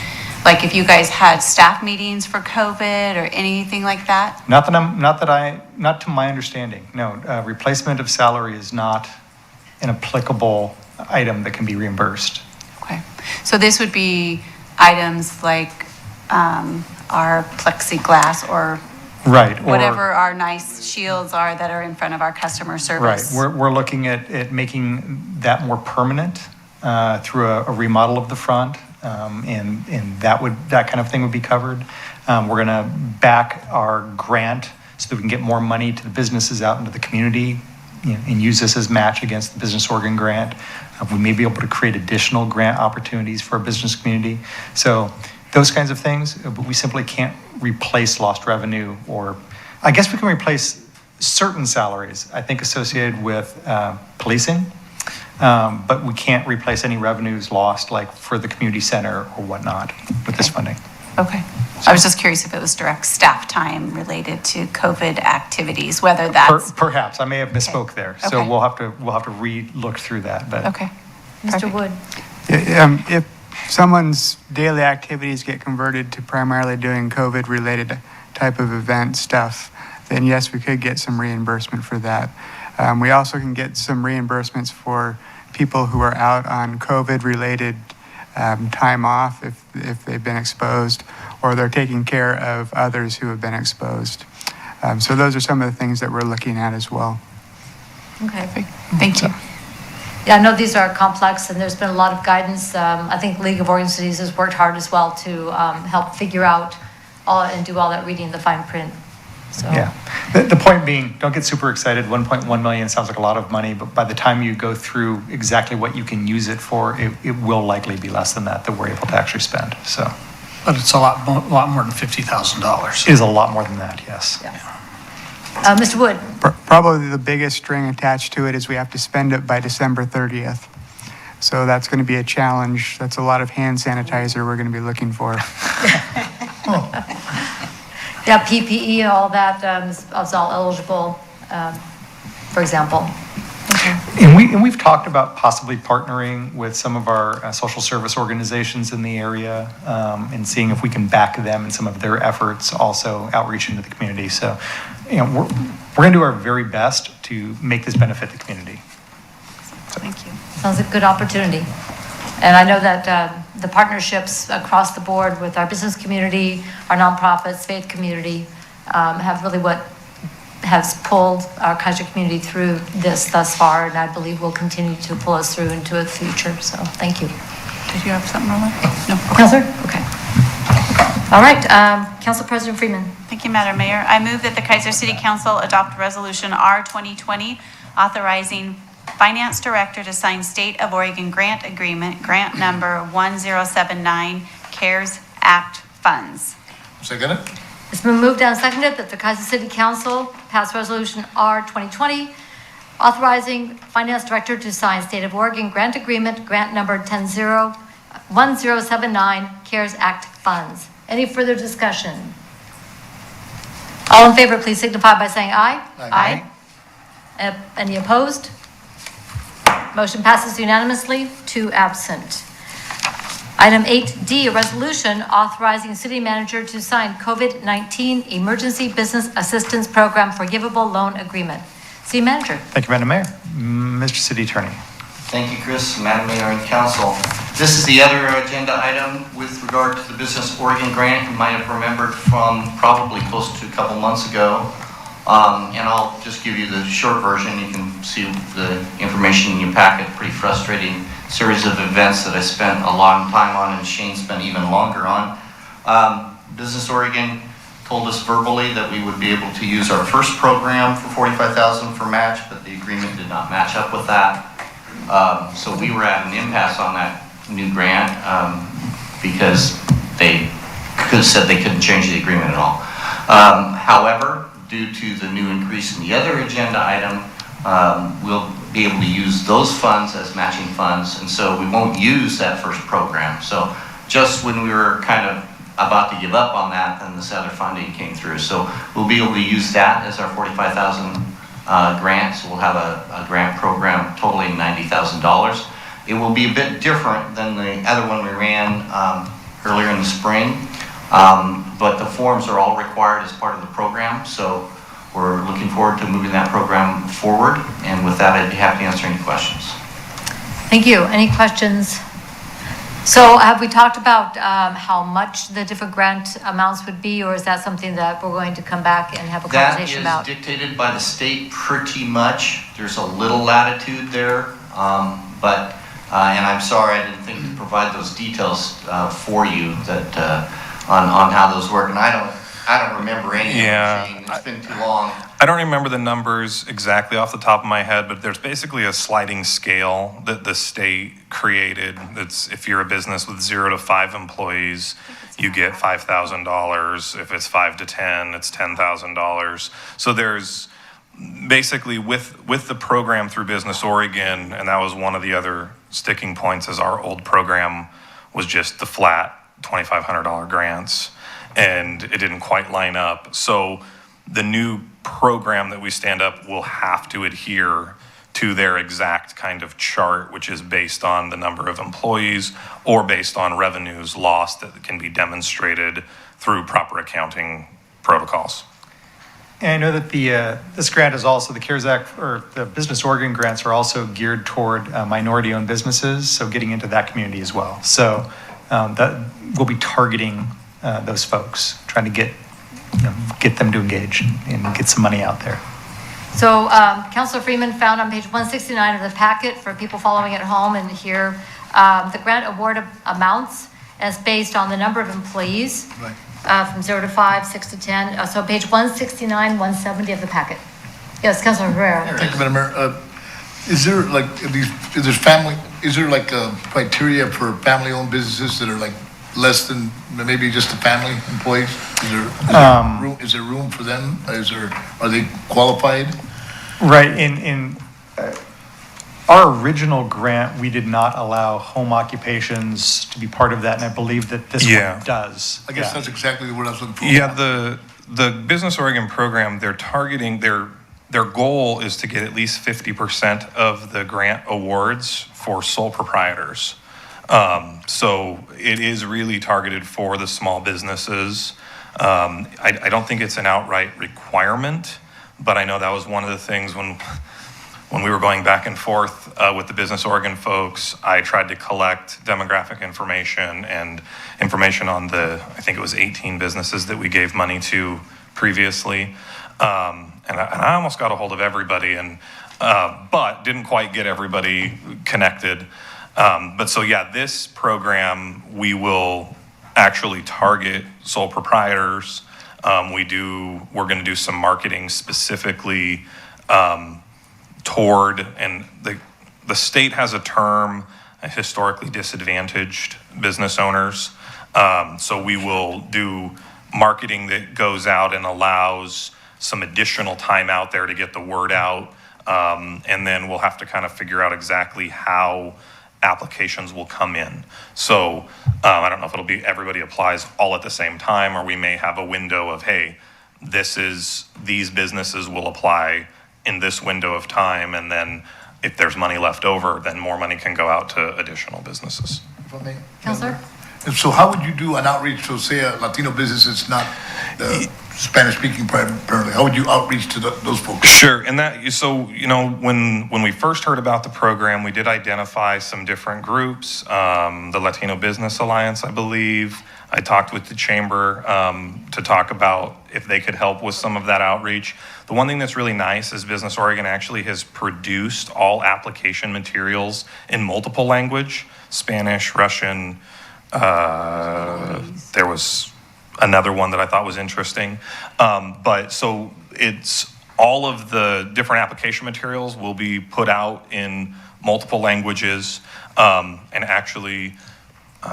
like if you guys had staff meetings for COVID or anything like that? Not to my understanding. No, replacement of salary is not an applicable item that can be reimbursed. Okay. So this would be items like our plexiglass or Right. whatever our nice shields are that are in front of our customer Right. service. We're looking at making that more permanent through a remodel of the front, and that kind of thing would be covered. We're going to back our grant so that we can get more money to the businesses out into the community, and use this as match against the Business Oregon grant. We may be able to create additional grant opportunities for our business community. So those kinds of things, but we simply can't replace lost revenue, or I guess we can replace certain salaries, I think, associated with policing, but we can't replace any revenues lost, like for the community center or whatnot, with this funding. Okay. I was just curious if it was direct staff time related to COVID activities, whether that's. Perhaps, I may have misspoke there. So Okay. we'll have to re-look through that, but. Okay. Mr. Perfect. Wood. If someone's daily activities get converted to primarily doing COVID-related type of event stuff, then yes, we could get some reimbursement for that. We also can get some reimbursements for people who are out on COVID-related time off if they've been exposed, or they're taking care of others who have been exposed. So those are some of the things that we're looking at as well. Okay. Thank you. Yeah, I know these are complex, and there's been a lot of guidance. I think League of Oregon Cities has worked hard as well to help figure out and do all that reading the fine print. So. Yeah. The point being, don't get super excited. 1.1 million sounds like a lot of money, but by the time you go through exactly what you can use it for, it will likely be less than that we're able to actually spend. So. But it's a lot more than $50,000. It is a lot more than that, yes. Yeah. Mr. Wood. Probably the biggest string attached to it is we have to spend it by December 30th. So that's going to be a challenge. That's a lot of hand sanitizer we're going to be looking for. Yeah, PPE and all that is all eligible, for example. Okay. And we've talked about possibly partnering with some of our social service organizations in the area, and seeing if we can back them in some of their efforts, also outreach into the community. So, we're going to do our very best to make this benefit the community. So. Thank you. Sounds like a good opportunity. And I know that the partnerships across the board with our business community, our nonprofits, faith community, have really what has pulled our Kaiser community through this thus far, and I believe will continue to pull us through into the future. So thank you. Did you have something, Roland? No. Counselor? Okay. All right. Council President Freeman. Thank you, Madam Mayor. I move that the Kaiser City Council adopt Resolution R 2020 authorizing Finance Director to sign State of Oregon Grant Agreement, Grant Number 1079, CARES Act funds. Second it? It's been moved and seconded that the Kaiser City Council pass Resolution R 2020 authorizing Finance Director to sign State of Oregon Grant Agreement, Grant Number 1079, CARES Act funds. Any further discussion? All in favor, please signify by saying aye. Aye. Any opposed? Motion passes unanimously, 2 absent. Item 8D, a resolution authorizing city manager to sign COVID-19 Emergency Business Assistance Program Forgivable Loan Agreement. City Manager. Thank you, Madam Mayor. Mr. City Attorney. Thank you, Chris, Madam Mayor, and Council. This is the other agenda item with regard to the Business Oregon grant. You might have remembered from probably close to a couple months ago. And I'll just give you the short version. You can see the information in your packet. Pretty frustrating series of events that I spent a long time on, and Shane spent even longer on. Business Oregon told us verbally that we would be able to use our first program for $45,000 for match, but the agreement did not match up with that. So we were at an impasse on that new grant because they could have said they couldn't change the agreement at all. However, due to the new increase in the other agenda item, we'll be able to use those funds as matching funds, and so we won't use that first program. So just when we were kind of about to give up on that, then this other funding came through. So we'll be able to use that as our $45,000 grant. So we'll have a grant program totaling $90,000. It will be a bit different than the other one we ran earlier in the spring, but the forms are all required as part of the program. So we're looking forward to moving that program forward. And with that, I'd be happy to answer any questions. Thank you. Any questions? So have we talked about how much the different grant amounts would be, or is that something that we're going to come back and have a conversation about? That is dictated by the state pretty much. There's a little latitude there, but and I'm sorry I didn't think to provide those details for you that on how those work, and I don't remember any of them, Shane. It's been too long. I don't remember the numbers exactly off the top of my head, but there's basically a sliding scale that the state created. It's if you're a business with 0 to 5 employees, you get $5,000. If it's 5 to 10, it's $10,000. So there's basically with the program through Business Oregon, and that was one of the other sticking points, as our old program was just the flat $2,500 grants, and it didn't quite line up. So the new program that we stand up will have to adhere to their exact kind of chart, which is based on the number of employees or based on revenues lost that can be demonstrated through proper accounting protocols. And I know that this grant is also, the CARES Act, or the Business Oregon grants are also geared toward minority-owned businesses, so getting into that community as well. So that we'll be targeting those folks, trying to get them to engage and get some money out there. So Councilor Freeman found on page 169 of the packet for people following at home, and here the grant award amounts as based on the number of employees. Right. From 0 to 5, 6 to 10. So page 169, 170 of the packet. Yes, Councilor Herrera. Thank you, Madam Mayor. Is there like is there like a criteria for family-owned businesses that are like less than maybe just the family employees? Is there room for them? Are they qualified? Right. In our original grant, we did not allow home occupations to be part of that, and I believe that this one does. I guess that's exactly what I was looking for. Yeah, the Business Oregon program, they're targeting, their goal is to get at least 50% of the grant awards for sole proprietors. So it is really targeted for the small businesses. I don't think it's an outright requirement, but I know that was one of the things when we were going back and forth with the Business Oregon folks. I tried to collect demographic information and information on I think it was 18 businesses that we gave money to previously. And I almost got a hold of everybody, but didn't quite get everybody connected. But so yeah, this program, we will actually target sole proprietors. We're going to do some marketing specifically toward, and the state has a term, historically disadvantaged business owners. So we will do marketing that goes out and allows some additional time out there to get the word out. And then we'll have to kind of figure out exactly how applications will come in. So I don't know if it'll be everybody applies all at the same time, or we may have a window of, hey, these businesses will apply in this window of time, and then if there's money left over, then more money can go out to additional businesses. If I may. Counselor? And so how would you do an outreach to, say, a Latino business that's not Spanish-speaking primarily? How would you outreach to those folks? Sure, and that, so, you know, when we first heard about the program, we did identify some different groups, the Latino Business Alliance, I believe. I talked with the chamber to talk about if they could help with some of that outreach. The one thing that's really nice is Business Oregon actually has produced all application materials in multiple language, Spanish, Russian, there was another one that I thought was interesting. But so it's all of the different application materials will be put out in multiple languages. And actually,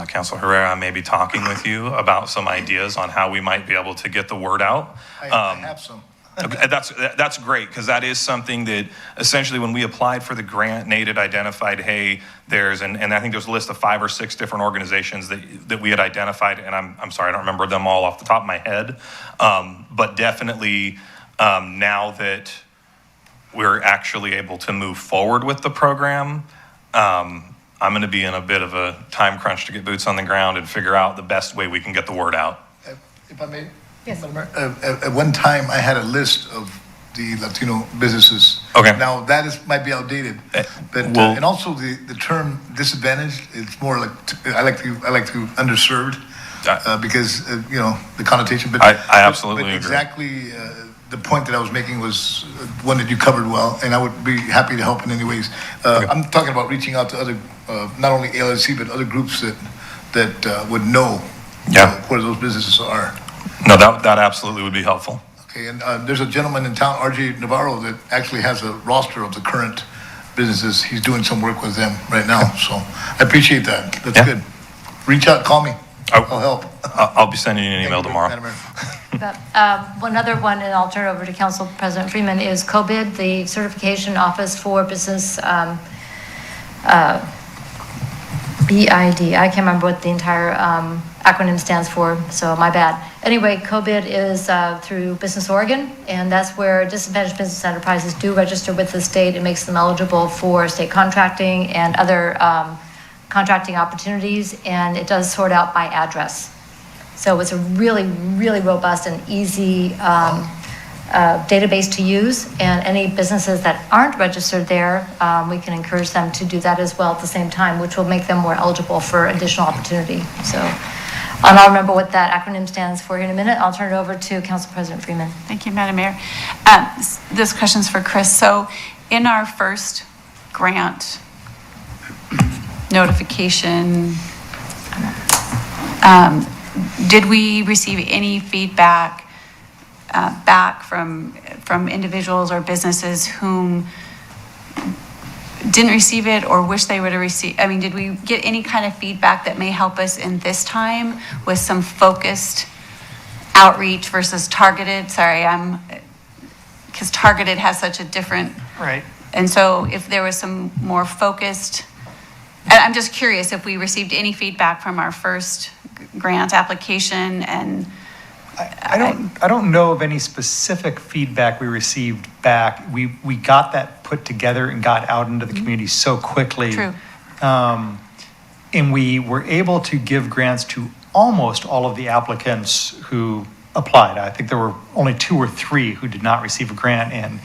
Councilor Herrera, I may be talking with you about some ideas on how we might be able to get the word out. I have some. Okay, that's great, because that is something that essentially when we applied for the grant, Nate had identified, hey, there's, and I think there's a list of 5 or 6 different organizations that we had identified, and I'm sorry, I don't remember them all off the top of my head, but definitely now that we're actually able to move forward with the program, I'm going to be in a bit of a time crunch to get boots on the ground and figure out the best way we can get the word out. If I may? Yes. At one time, I had a list of the Latino businesses. Okay. Now, that might be outdated, but, and also the term disadvantaged, it's more like, I like to underserved, because, you know, the connotation, but. I absolutely agree. Exactly, the point that I was making was one that you covered well, and I would be happy to help in any ways. Okay. I'm talking about reaching out to other, not only ALSC, but other groups that would know where those businesses are. No, that absolutely would be helpful. Okay, and there's a gentleman in town, RJ Navarro, that actually has a roster of the current businesses. He's doing some work with them right now, so I appreciate that. That's good. Reach out, call me. I'll help. I'll be sending you an email tomorrow. One other one, and I'll turn it over to Council President Freeman, is COBID, the Certification Office for Business, BID. I can't remember what the entire acronym stands for, so my bad. Anyway, COBID is through Business Oregon, and that's where disadvantaged business enterprises do register with the state. It makes them eligible for state contracting and other contracting opportunities, and it does sort out by address. So it's a really, really robust and easy database to use, and any businesses that aren't registered there, we can encourage them to do that as well at the same time, which will make them more eligible for additional opportunity. So I'll remember what that acronym stands for here in a minute. I'll turn it over to Council President Freeman. Thank you, Madam Mayor. This question's for Chris. So in our first grant notification, did we receive any feedback back from individuals or businesses whom didn't receive it or wish they would have received? I mean, did we get any kind of feedback that may help us in this time with some focused outreach versus targeted? Sorry, because targeted has such a different. Right. And so if there was some more focused, I'm just curious if we received any feedback from our first grant application. And I don't know of any specific feedback we received back. We got that put together and got out into the community so quickly. True. And we were able to give grants to almost all of the applicants who applied. I think there were only 2 or 3 who did not receive a grant, and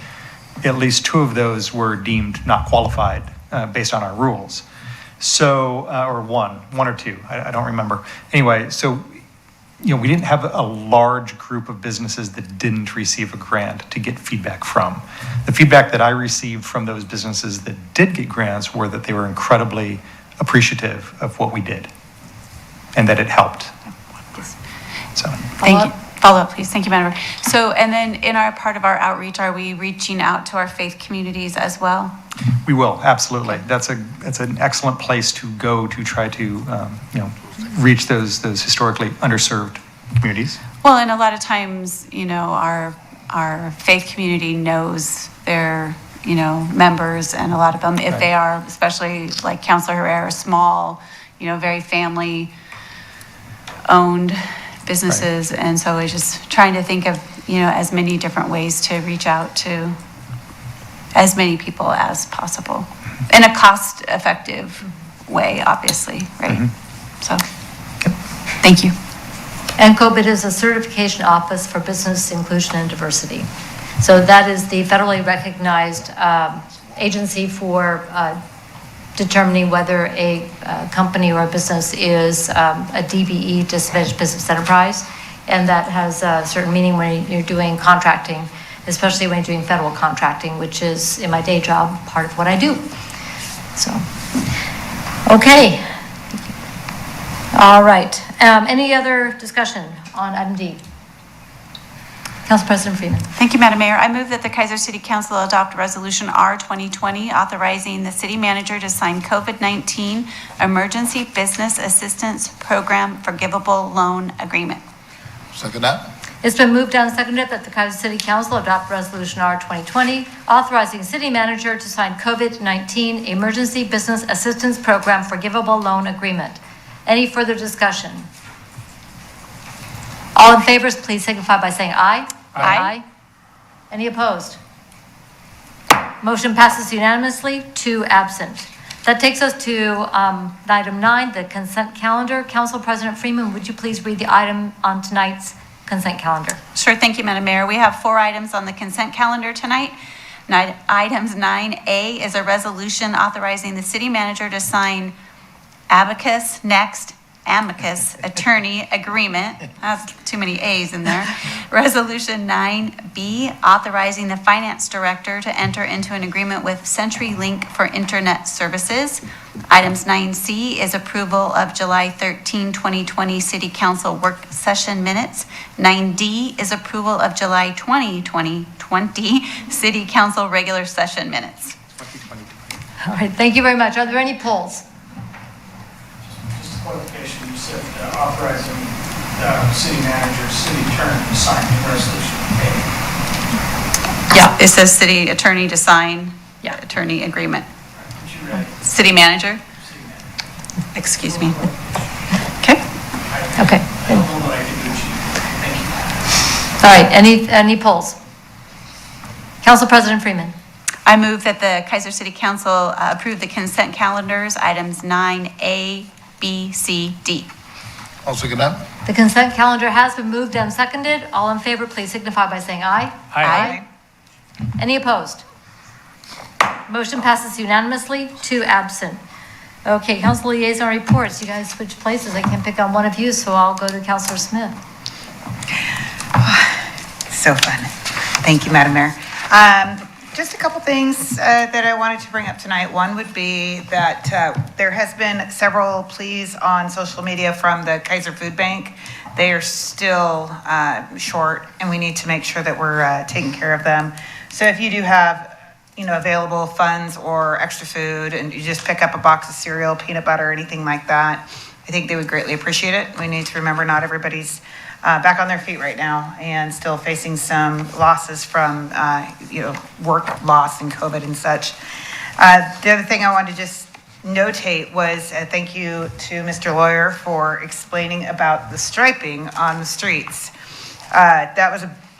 at least 2 of those were deemed not qualified based on our rules. So, or one or 2, I don't remember. Anyway, so, you know, we didn't have a large group of businesses that didn't receive a grant to get feedback from. The feedback that I received from those businesses that did get grants were that they were incredibly appreciative of what we did and that it helped. So. Thank you. Follow up, please. Thank you, Madam Mayor. So, and then in our part of our outreach, are we reaching out to our faith communities as well? We will, absolutely. That's an excellent place to go to try to, reach those historically underserved communities. Well, and a lot of times, you know, our faith community knows their, you know, members, and a lot of them, if they are, especially like Councilor Herrera, small, you know, very family owned businesses. And so it's just trying to think of, you know, as many different ways to reach out to as many people as possible in a cost-effective way, obviously, right? So, thank you. And COVID is a certification office for business inclusion and diversity. So that is the federally recognized agency for determining whether a company or a business is a DBE, disadvantaged business enterprise. And that has a certain meaning when you're doing contracting, especially when you're doing federal contracting, which is, in my day job, part of what I do. So, okay. All right. Any other discussion on item D? Council President Freeman. Thank you, Madam Mayor. I move that the Kaiser City Council adopt Resolution R 2020 authorizing the city manager to sign COVID-19 Emergency Business Assistance Program Forgivable Loan Agreement. Second that? It's been moved and seconded that the Kaiser City Council adopt Resolution R 2020 authorizing city manager to sign COVID-19 Emergency Business Assistance Program Forgivable Loan Agreement. Any further discussion? All in favor, please signify by saying aye. Aye. Any opposed? Motion passes unanimously, 2 absent. That takes us to item 9, the consent calendar. Council President Freeman, would you please read the item on tonight's consent calendar? Sure, thank you, Madam Mayor. We have 4 items on the consent calendar tonight. Items 9A is a resolution authorizing the city manager to sign amicus attorney agreement. That's too many A's in there. Resolution 9B, authorizing the finance director to enter into an agreement with CenturyLink for internet services. Items 9C is approval of July 13, 2020 City Council work session minutes. 9D is approval of July 20, 2020 City Council regular session minutes. All right, thank you very much. Are there any polls? Just a clarification, you said authorizing city manager, city attorney to sign the resolution. Yeah, it says city attorney to sign attorney agreement. City manager? Excuse me. Okay. Okay. I don't know what I can do, Chief. Thank you. All right, any polls? Council President Freeman. I move that the Kaiser City Council approve the consent calendars, items 9A, B, C, D. I'll second that. The consent calendar has been moved and seconded. All in favor, please signify by saying aye. Aye. Any opposed? Motion passes unanimously, 2 absent. Okay, council liaison reports. You guys switch places. I can't pick on one of you, so I'll go to Councilor Smith. So fun. Thank you, Madam Mayor. Just a couple things that I wanted to bring up tonight. One would be that there has been several pleas on social media from the Keizer Food Bank. They are still short, and we need to make sure that we're taking care of them. So if you do have, available funds or extra food, and you just pick up a box of cereal, peanut butter, anything like that, I think they would greatly appreciate it. We need to remember not everybody's back on their feet right now and still facing some losses from, work loss and COVID and such. The other thing I wanted to just notate was a thank you to Mr. Lawyer for explaining about the striping on the streets. I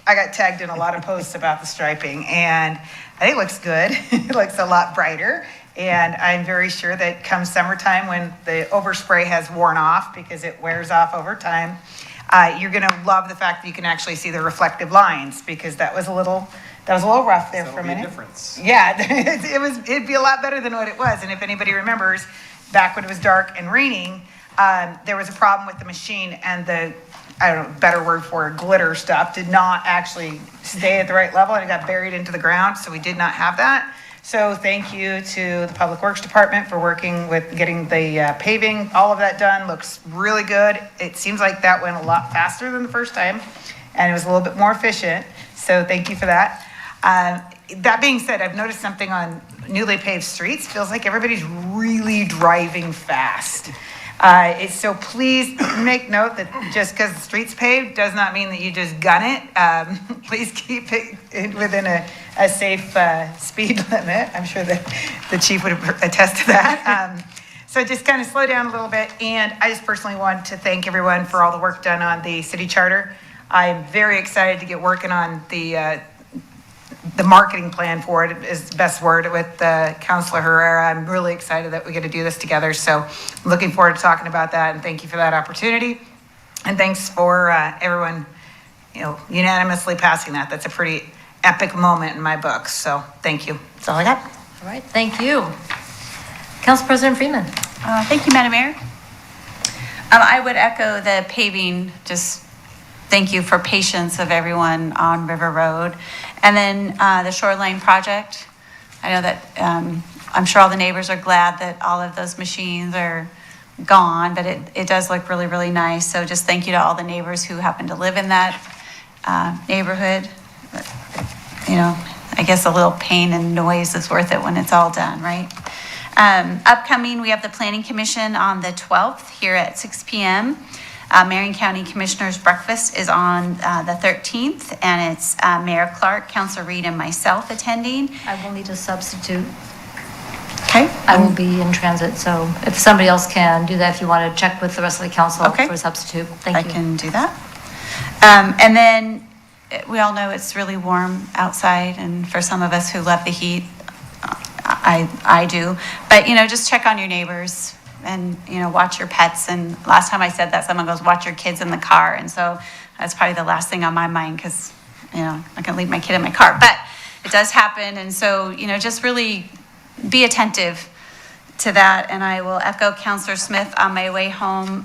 got tagged in a lot of posts about the striping, and I think it looks good. It looks a lot brighter. And I'm very sure that come summertime, when the overspray has worn off, because it wears off over time, you're going to love the fact that you can actually see the reflective lines, because that was a little rough there for a minute. Difference. Yeah, it'd be a lot better than what it was. And if anybody remembers, back when it was dark and raining, there was a problem with the machine, and the, I don't know, better word for it, glitter stuff did not actually stay at the right level, and it got buried into the ground. So we did not have that. So thank you to the Public Works Department for working with getting the paving, all of that done. Looks really good. It seems like that went a lot faster than the first time, and it was a little bit more efficient. So thank you for that. That being said, I've noticed something on newly paved streets. Feels like everybody's really driving fast. So please make note that just because the street's paved does not mean that you just gun it. Please keep it within a safe speed limit. I'm sure that the chief would attest to that. So just kind of slow down a little bit. And I just personally want to thank everyone for all the work done on the city charter. I'm very excited to get working on the the marketing plan for it is the best word with Councilor Herrera. I'm really excited that we get to do this together. So I'm looking forward to talking about that, and thank you for that opportunity. And thanks for everyone, unanimously passing that. That's a pretty epic moment in my book. So thank you. That's all I got. All right, thank you. Council President Freeman. Thank you, Madam Mayor. I would echo the paving, just thank you for patience of everyone on River Road. And then the shoreline project, I know that I'm sure all the neighbors are glad that all of those machines are gone, but it does look really, really nice. So just thank you to all the neighbors who happen to live in that neighborhood. I guess a little pain and noise is worth it when it's all done, right? Upcoming, we have the Planning Commission on the 12th here at 6 p.m. Marion County Commissioners Breakfast is on the 13th, and it's Mayor Clark, Councilor Reed, and myself attending. I will need a substitute. Okay. I will be in transit, so if somebody else can do that, if you want to check with the rest of the council for a substitute. Thank you. I can do that. And then we all know it's really warm outside, and for some of us who love the heat, I do. But, just check on your neighbors and, watch your pets. And last time I said that, someone goes, watch your kids in the car. And so that's probably the last thing on my mind because, I can leave my kid in my car. But it does happen. And so, just really be attentive to that. And I will echo Councilor Smith on my way home.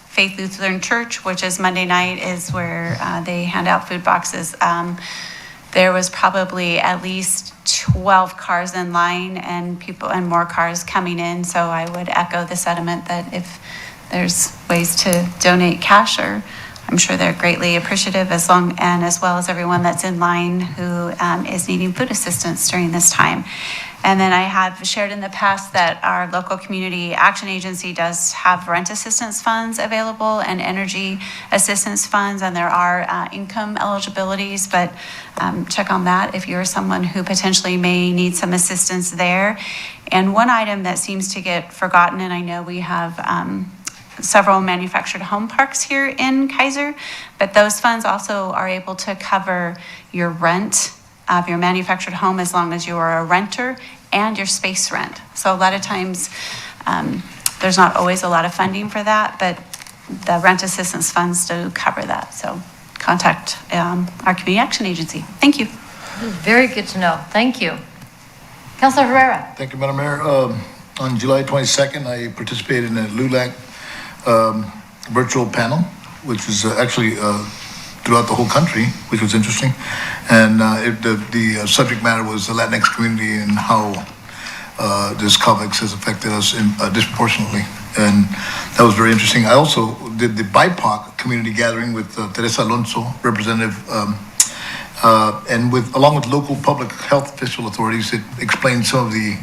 Faith Lutheran Church, which is Monday night, is where they hand out food boxes. There was probably at least 12 cars in line and more cars coming in. So I would echo the sentiment that if there's ways to donate cash, or I'm sure they're greatly appreciative as well as everyone that's in line who is needing food assistance during this time. And then I have shared in the past that our local community action agency does have rent assistance funds available and energy assistance funds, and there are income eligibilities, but check on that if you're someone who potentially may need some assistance there. And one item that seems to get forgotten, and I know we have several manufactured home parks here in Kaiser, but those funds also are able to cover your rent of your manufactured home as long as you are a renter and your space rent. So a lot of times there's not always a lot of funding for that, but the rent assistance funds do cover that. So contact our community action agency. Thank you. Very good to know. Thank you. Councilor Herrera. Thank you, Madam Mayor. On July 22nd, I participated in a LULAC virtual panel, which was actually throughout the whole country, which was interesting. And the subject matter was the Latinx community and how this COVID has affected us disproportionately. And that was very interesting. I also did the BIPOC community gathering with Teresa Alonso, representative, and along with local public health official authorities. It explained some of the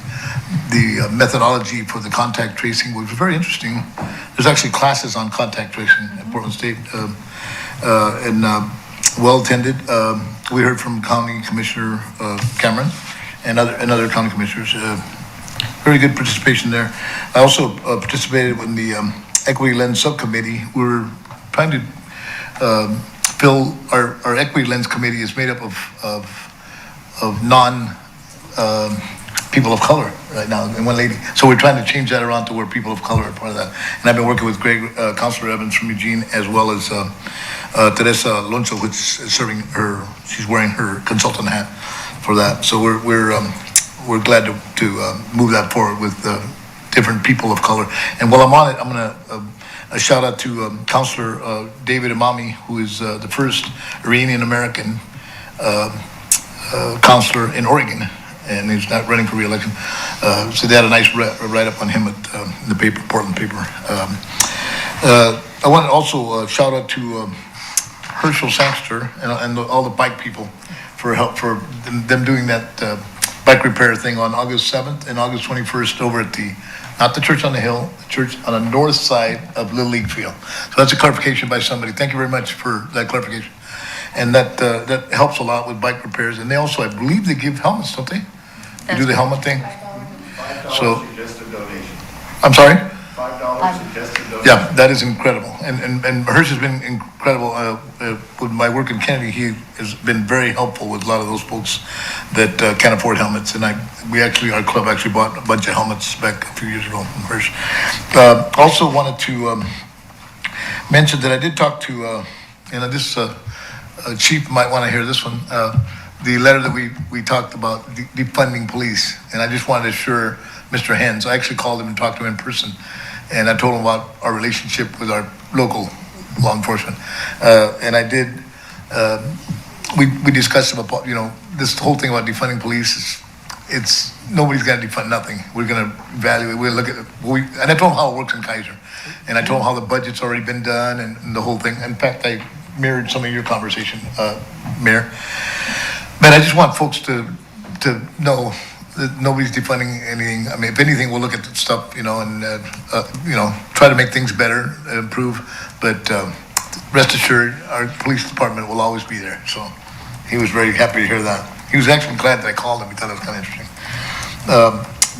methodology for the contact tracing, which was very interesting. There's actually classes on contact tracing at Portland State, and well attended. We heard from County Commissioner Cameron and other county commissioners. Very good participation there. I also participated in the Equity Lens Subcommittee. We were trying to fill our Equity Lens Committee is made up of non people of color right now, and one lady. So we're trying to change that around to where people of color are part of that. And I've been working with Councilor Evans from Eugene, as well as Teresa Alonso, which is she's wearing her consultant hat for that. So we're glad to move that forward with different people of color. And while I'm on it, I'm gonna a shout out to Councilor David Imami, who is the first Iranian American councilor in Oregon, and he's not running for re-election. So they had a nice write-up on him in the paper, Portland paper. I want to also shout out to Herschel Sangster and all the bike people for them doing that bike repair thing on August 7th and August 21st over at not the church on the hill, the church on the north side of Little League Field. So that's a clarification by somebody. Thank you very much for that clarification. And that helps a lot with bike repairs. And they also, I believe they give helmets, don't they? They do the helmet thing? So, $5 suggested donation. I'm sorry? $5 suggested donation. Yeah, that is incredible. And Hirsch has been incredible. With my work in Kennedy, he has been very helpful with a lot of those folks that can't afford helmets. And our club actually bought a bunch of helmets back a few years ago from Hirsch. Also wanted to mention that I did talk to, this chief might want to hear this one, the letter that we talked about, defunding police. And I just wanted to assure Mr. Hens, I actually called him and talked to him in person. And I told him about our relationship with our local law enforcement. And I did, we discussed about, this whole thing about defunding police it's nobody's going to defund nothing. We're going to evaluate, we'll look at it. And I told him how it works in Kaiser. And I told him how the budget's already been done and the whole thing. In fact, I mirrored some of your conversation, Mayor. But I just want folks to know that nobody's defunding anything. I mean, if anything, we'll look at the stuff, and try to make things better, improve. But rest assured, our police department will always be there. So he was very happy to hear that. He was actually glad that I called him. He thought it was kind of interesting.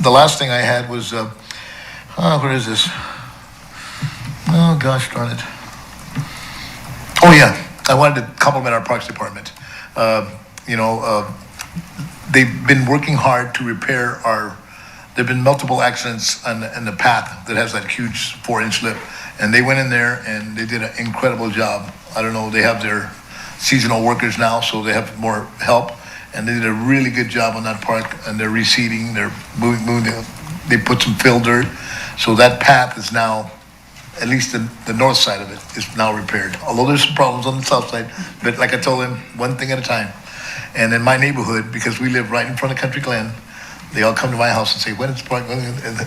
The last thing I had was, where is this? Oh, gosh darn it. Oh, yeah. I wanted to compliment our Parks Department. They've been working hard to repair there've been multiple accidents on the path that has that huge 4-inch lip. And they went in there and they did an incredible job. I don't know, they have their seasonal workers now, so they have more help. And they did a really good job on that park, and they're reseeding, they're moving, they put some fill dirt. So that path is now, at least the north side of it is now repaired. Although there's some problems on the south side, but like I told them, one thing at a time. And in my neighborhood, because we live right in front of Country Glen, they all come to my house and say, when is the park?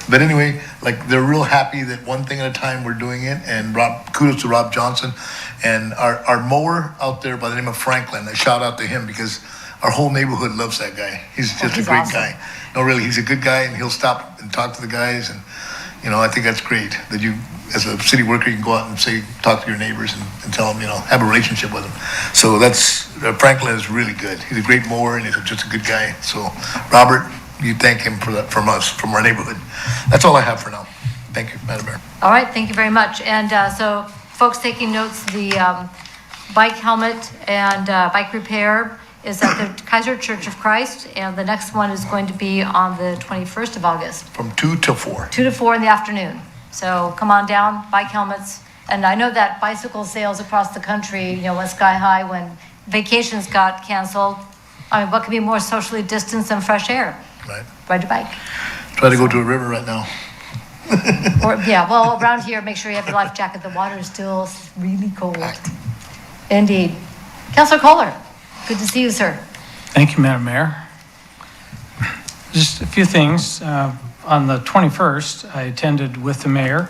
But anyway, they're real happy that one thing at a time we're doing it. And kudos to Rob Johnson. And our mower out there by the name of Franklin, I shout out to him because our whole neighborhood loves that guy. He's just a great awesome guy. No, really, he's a good guy, and he'll stop and talk to the guys. And, I think that's great that you, as a city worker, you can go out and talk to your neighbors and tell them, have a relationship with them. So Franklin is really good. He's a great mower, and he's just a good guy. So, Robert, you thank him for that from us, from our neighborhood. That's all I have for now. Thank you, Madam Mayor. All right, thank you very much. And so folks taking notes, the bike helmet and bike repair is at the Kaiser Church of Christ, and the next one is going to be on the 21st of August. From 2 till 4. 2 to 4 in the afternoon. So come on down, bike helmets. And I know that bicycle sales across the country, went sky high when vacations got canceled. I mean, what could be more socially distanced than fresh air? Right. Ride your bike. Try to go to a river right now. Well, around here, make sure you have your life jacket. The water is still really cold. Indeed. Councilor Kohler, good to see you, sir. Thank you, Madam Mayor. Just a few things. On the 21st, I attended with the mayor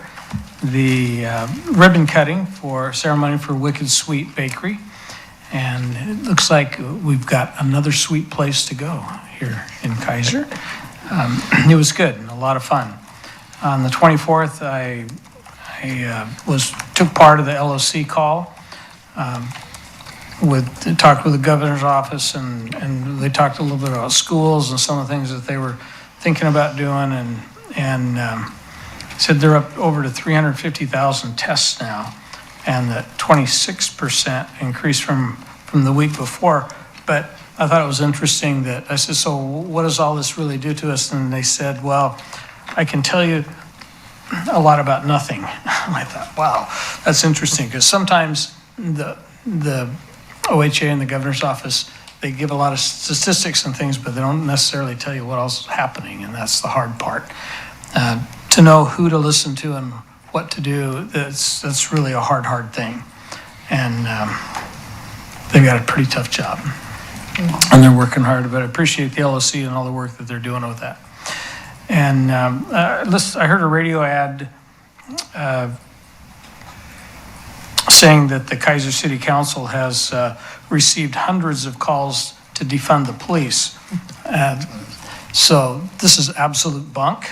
the ribbon cutting ceremony for Wicked Sweet Bakery. And it looks like we've got another sweet place to go here in Kaiser. It was good and a lot of fun. On the 24th, I took part of the LOC call. Talked with the governor's office and they talked a little bit about schools and some of the things that they were thinking about doing and said they're up over to 350,000 tests now, and that 26% increase from the week before. But I thought it was interesting that I said, so what does all this really do to us? And they said, well, I can tell you a lot about nothing. And I thought, wow, that's interesting, because sometimes the OHA and the governor's office, they give a lot of statistics and things, but they don't necessarily tell you what else is happening, and that's the hard part. To know who to listen to and what to do, that's really a hard thing. And they've got a pretty tough job. And they're working hard, but I appreciate the LOC and all the work that they're doing with that. And I heard a radio ad saying that the Kaiser City Council has received hundreds of calls to defund the police. So this is absolute bunk.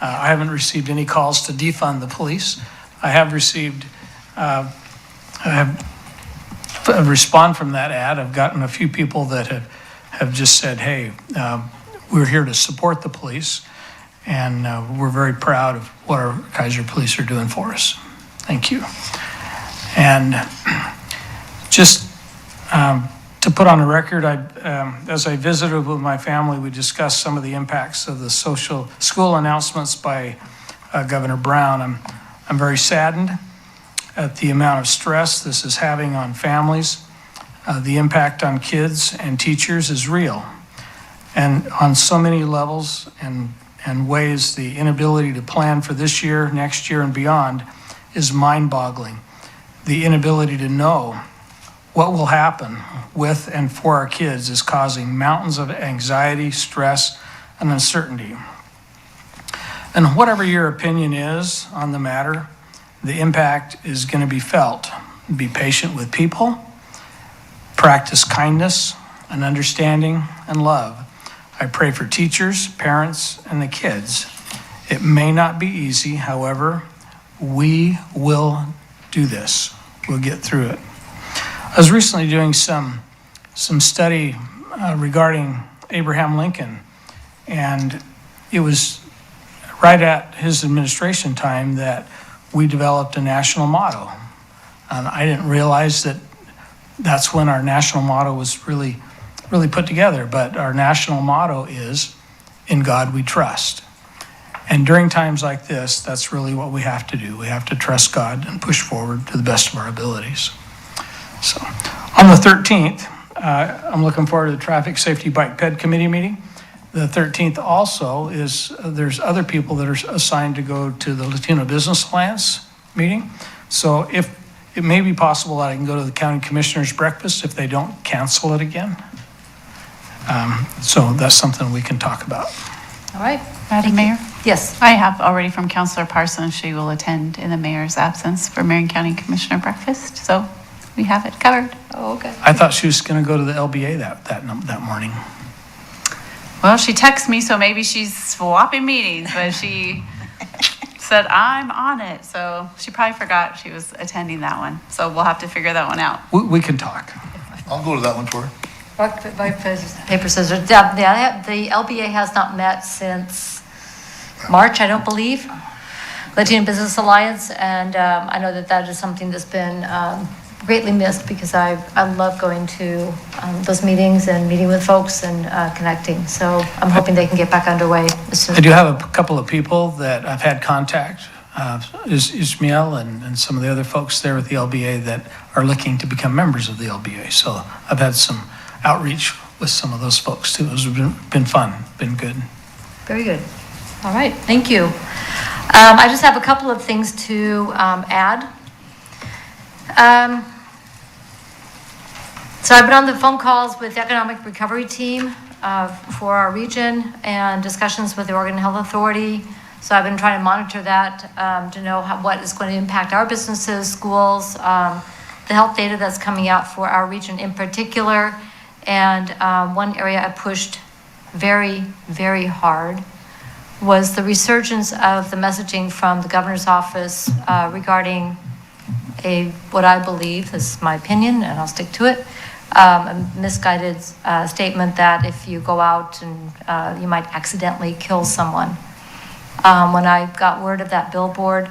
I haven't received any calls to defund the police. I have received, respond from that ad. I've gotten a few people that have just said, hey, we're here to support the police, and we're very proud of what our Kaiser police are doing for us. Thank you. And just to put on the record, as I visited with my family, we discussed some of the impacts of the school announcements by Governor Brown. I'm very saddened at the amount of stress this is having on families. The impact on kids and teachers is real. And on so many levels and ways, the inability to plan for this year, next year, and beyond is mind-boggling. The inability to know what will happen with and for our kids is causing mountains of anxiety, stress, and uncertainty. And whatever your opinion is on the matter, the impact is going to be felt. Be patient with people, practice kindness and understanding and love. I pray for teachers, parents, and the kids. It may not be easy, however, we will do this. We'll get through it. I was recently doing some study regarding Abraham Lincoln, and it was right at his administration time that we developed a national motto. And I didn't realize that that's when our national motto was really put together, but our national motto is, "In God we trust." And during times like this, that's really what we have to do. We have to trust God and push forward to the best of our abilities. So, on the 13th, I'm looking forward to the Traffic Safety Bike Ped Committee meeting. The 13th also there's other people that are assigned to go to the Latino Business Alliance meeting. So if it may be possible that I can go to the County Commissioners Breakfast if they don't cancel it again. So that's something we can talk about. All right. Madam Mayor? Yes. I have already from Councilor Parsons, she will attend in the mayor's absence for Marion County Commissioner Breakfast, so we have it covered. Oh, okay. I thought she was going to go to the LBA that morning. Well, she texted me, so maybe she's swapping meetings, but she said, I'm on it. So she probably forgot she was attending that one. So we'll have to figure that one out. We can talk. I'll go to that one for her. Rock, paper, scissors. The LBA has not met since March, I don't believe. Latino Business Alliance, and I know that is something that's been greatly missed because I love going to those meetings and meeting with folks and connecting. So I'm hoping they can get back underway as soon as I do have a couple of people that I've had contact, Ismail and some of the other folks there with the LBA that are looking to become members of the LBA. So I've had some outreach with some of those folks too. It's been fun, been good. Very good. All right, thank you. I just have a couple of things to add. So I've been on the phone calls with the Economic Recovery Team for our region and discussions with the Oregon Health Authority. So I've been trying to monitor that to know what is going to impact our businesses, schools, the health data that's coming out for our region in particular. And one area I pushed very, very hard was the resurgence of the messaging from the governor's office regarding what I believe, this is my opinion and I'll stick to it, a misguided statement that if you go out and you might accidentally kill someone. When I got word of that billboard,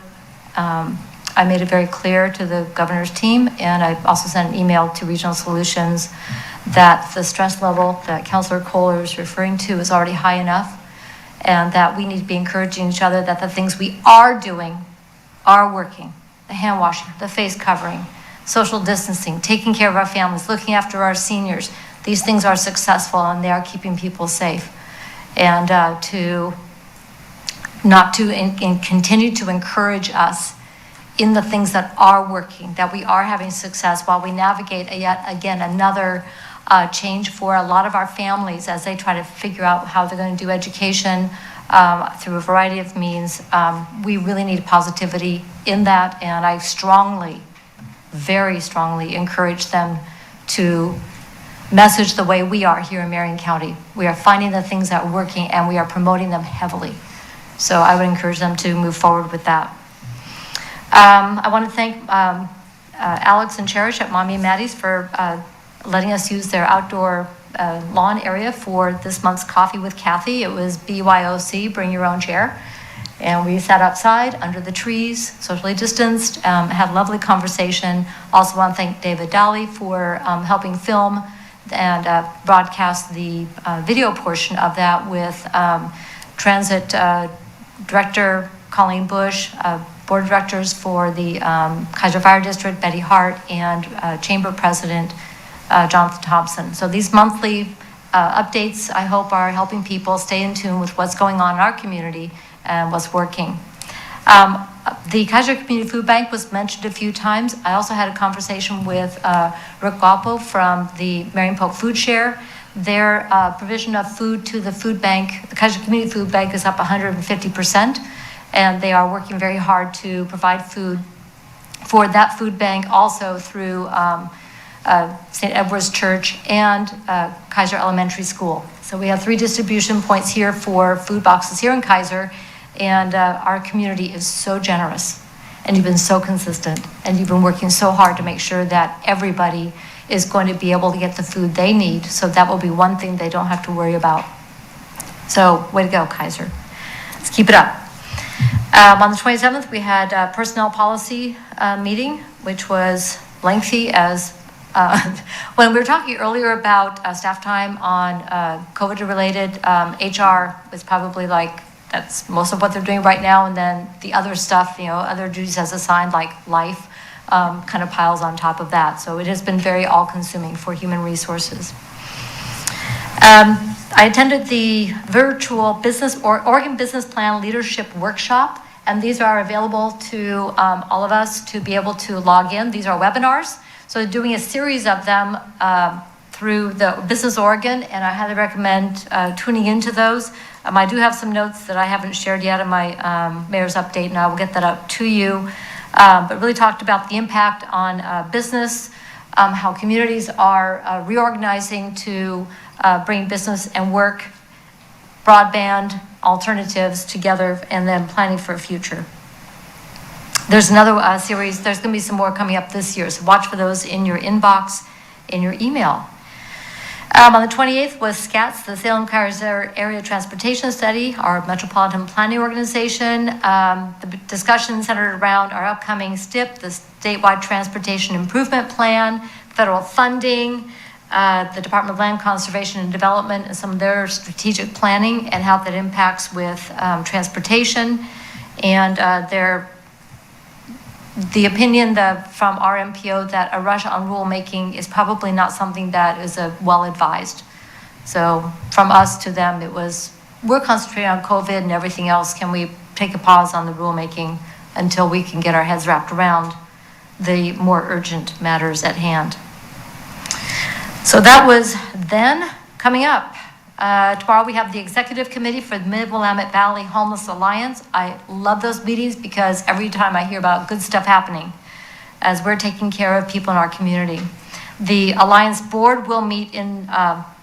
I made it very clear to the governor's team, and I also sent an email to Regional Solutions that the stress level that Councilor Kohler is referring to is already high enough, and that we need to be encouraging each other that the things we are doing are working. The hand washing, the face covering, social distancing, taking care of our families, looking after our seniors. These things are successful and they are keeping people safe. And continue to encourage us in the things that are working, that we are having success while we navigate yet again another change for a lot of our families as they try to figure out how they're going to do education through a variety of means. We really need positivity in that, and I very strongly encourage them to message the way we are here in Marion County. We are finding the things that are working and we are promoting them heavily. So I would encourage them to move forward with that. I want to thank Alex and Cherish at Mommy and Maddie's for letting us use their outdoor lawn area for this month's Coffee with Kathy. It was BYOC, bring your own chair. And we sat outside under the trees, socially distanced, had a lovely conversation. Also want to thank David Daly for helping film and broadcast the video portion of that with Transit Director Colleen Bush, Board of Directors for the Kaiser Fire District, Betty Hart, and Chamber President Jonathan Thompson. So these monthly updates, I hope, are helping people stay in tune with what's going on in our community and what's working. The Kaiser Community Food Bank was mentioned a few times. I also had a conversation with Rick Guapo from the Marion Polk Food Share. Their provision of food to the food bank, the Kaiser Community Food Bank, is up 150%, and they are working very hard to provide food for that food bank also through St. Edward's Church and Kaiser Elementary School. So we have 3 distribution points here for food boxes here in Kaiser, and our community is so generous, and you've been so consistent, and you've been working so hard to make sure that everybody is going to be able to get the food they need, so that will be one thing they don't have to worry about. So way to go, Kaiser. Let's keep it up. On the 27th, we had a personnel policy meeting, which was lengthy as when we were talking earlier about staff time on COVID-related, HR was probably like, that's most of what they're doing right now, and then the other stuff, other duties as assigned, like life, kind of piles on top of that. So it has been very all-consuming for human resources. I attended the virtual Oregon Business Plan Leadership Workshop, and these are available to all of us to be able to log in. These are webinars. So doing a series of them through the Business Oregon, and I highly recommend tuning into those. I do have some notes that I haven't shared yet in my mayor's update, and I will get that up to you. But really talked about the impact on business, how communities are reorganizing to bring business and work, broadband alternatives together, and then planning for a future. There's another series, there's going to be some more coming up this year, so watch for those in your inbox, in your email. On the 28th was SCATS, the Salem-Kaiser Area Transportation Study, our metropolitan planning organization. The discussion centered around our upcoming STIP, the Statewide Transportation Improvement Plan, federal funding, the Department of Land Conservation and Development, and some of their strategic planning and how that impacts with transportation, and the opinion from our MPO that a rush on rulemaking is probably not something that is well advised. So from us to them, it was, we're concentrating on COVID and everything else. Can we take a pause on the rulemaking until we can get our heads wrapped around the more urgent matters at hand? So that was then. Coming up, tomorrow we have the Executive Committee for the Mid-Willamette Valley Homeless Alliance. I love those meetings because every time I hear about good stuff happening as we're taking care of people in our community. The Alliance Board will meet in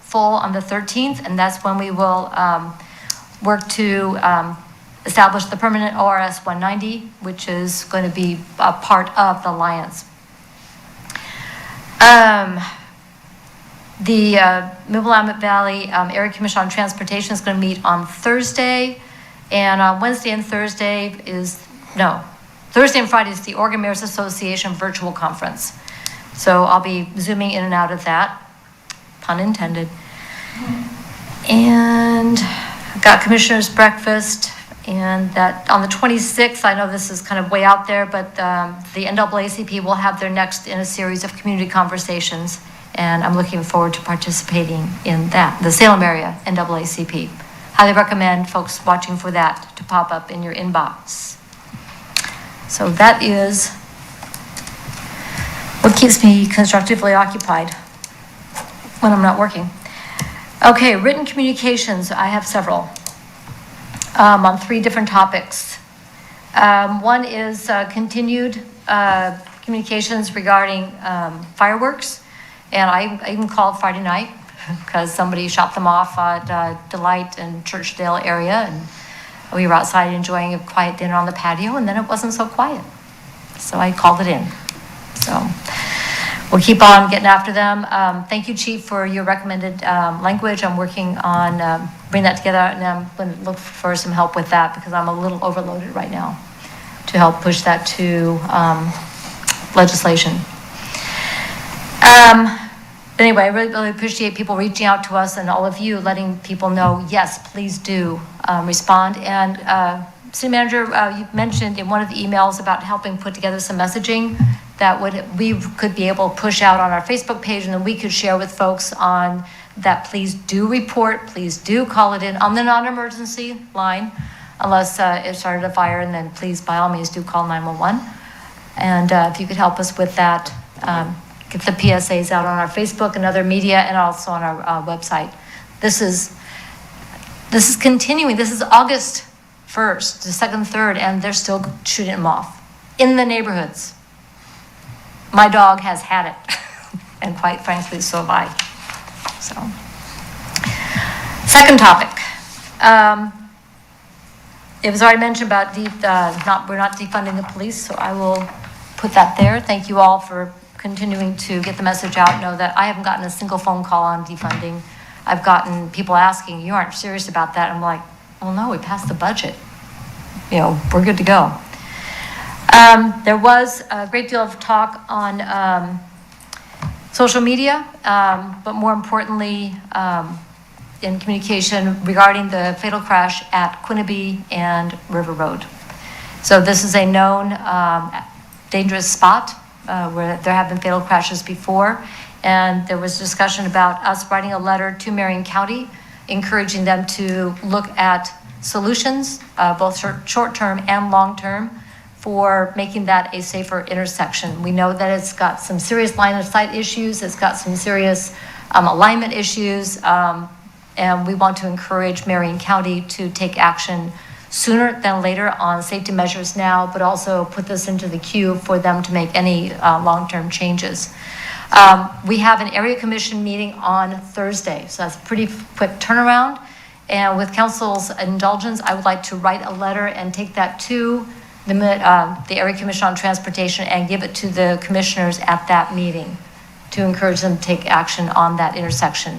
full on the 13th, and that's when we will work to establish the permanent ORS 190, which is going to be a part of the Alliance. The Mid-Willamette Valley Area Commission on Transportation is going to meet on Thursday, and on Thursday and Friday is the Oregon Mayors Association virtual conference. So I'll be zooming in and out of that, pun intended. And I've got Commissioner's Breakfast, and that on the 26th, I know this is kind of way out there, but the NAACP will have their next in a series of community conversations. And I'm looking forward to participating in that, the Salem area NAACP. Highly recommend folks watching for that to pop up in your inbox. So that is what keeps me constructively occupied when I'm not working. Okay, written communications, I have several on 3 different topics. One is continued communications regarding fireworks. And I even called Friday night because somebody shot them off at Delight and Churchdale area. And we were outside enjoying a quiet dinner on the patio, and then it wasn't so quiet. So I called it in. So we'll keep on getting after them. Thank you, Chief, for your recommended language. I'm working on bringing that together, and I'm going to look for some help with that because I'm a little overloaded right now to help push that to legislation. Anyway, I really appreciate people reaching out to us and all of you letting people know, yes, please do respond. And City Manager, you mentioned in one of the emails about helping put together some messaging that we could be able to push out on our Facebook page, and then we could share with folks on that. Please do report, please do call it in on the non-emergency line, unless it started a fire, and then please, by all means, do call 911. And if you could help us with that, get the PSAs out on our Facebook and other media, and also on our website. This is continuing. This is August 1st, the 2nd, 3rd, and they're still shooting them off in the neighborhoods. My dog has had it, and quite frankly, so have I. So, second topic. It was already mentioned about we're not defunding the police, so I will put that there. Thank you all for continuing to get the message out. Know that I haven't gotten a single phone call on defunding. I've gotten people asking, you aren't serious about that? I'm like, well, no, we passed the budget. You know, we're good to go. There was a great deal of talk on social media, but more importantly, in communication regarding the fatal crash at Quinnipiac and River Road. So this is a known dangerous spot where there have been fatal crashes before, and there was discussion about us writing a letter to Marion County, encouraging them to look at solutions, both short-term and long-term, for making that a safer intersection. We know that it's got some serious line of sight issues, it's got some serious alignment issues, and we want to encourage Marion County to take action sooner than later on safety measures now, but also put this into the queue for them to make any long-term changes. We have an area commission meeting on Thursday, so that's a pretty quick turnaround. And with council's indulgence, I would like to write a letter and take that to the Area Commission on Transportation and give it to the commissioners at that meeting to encourage them to take action on that intersection.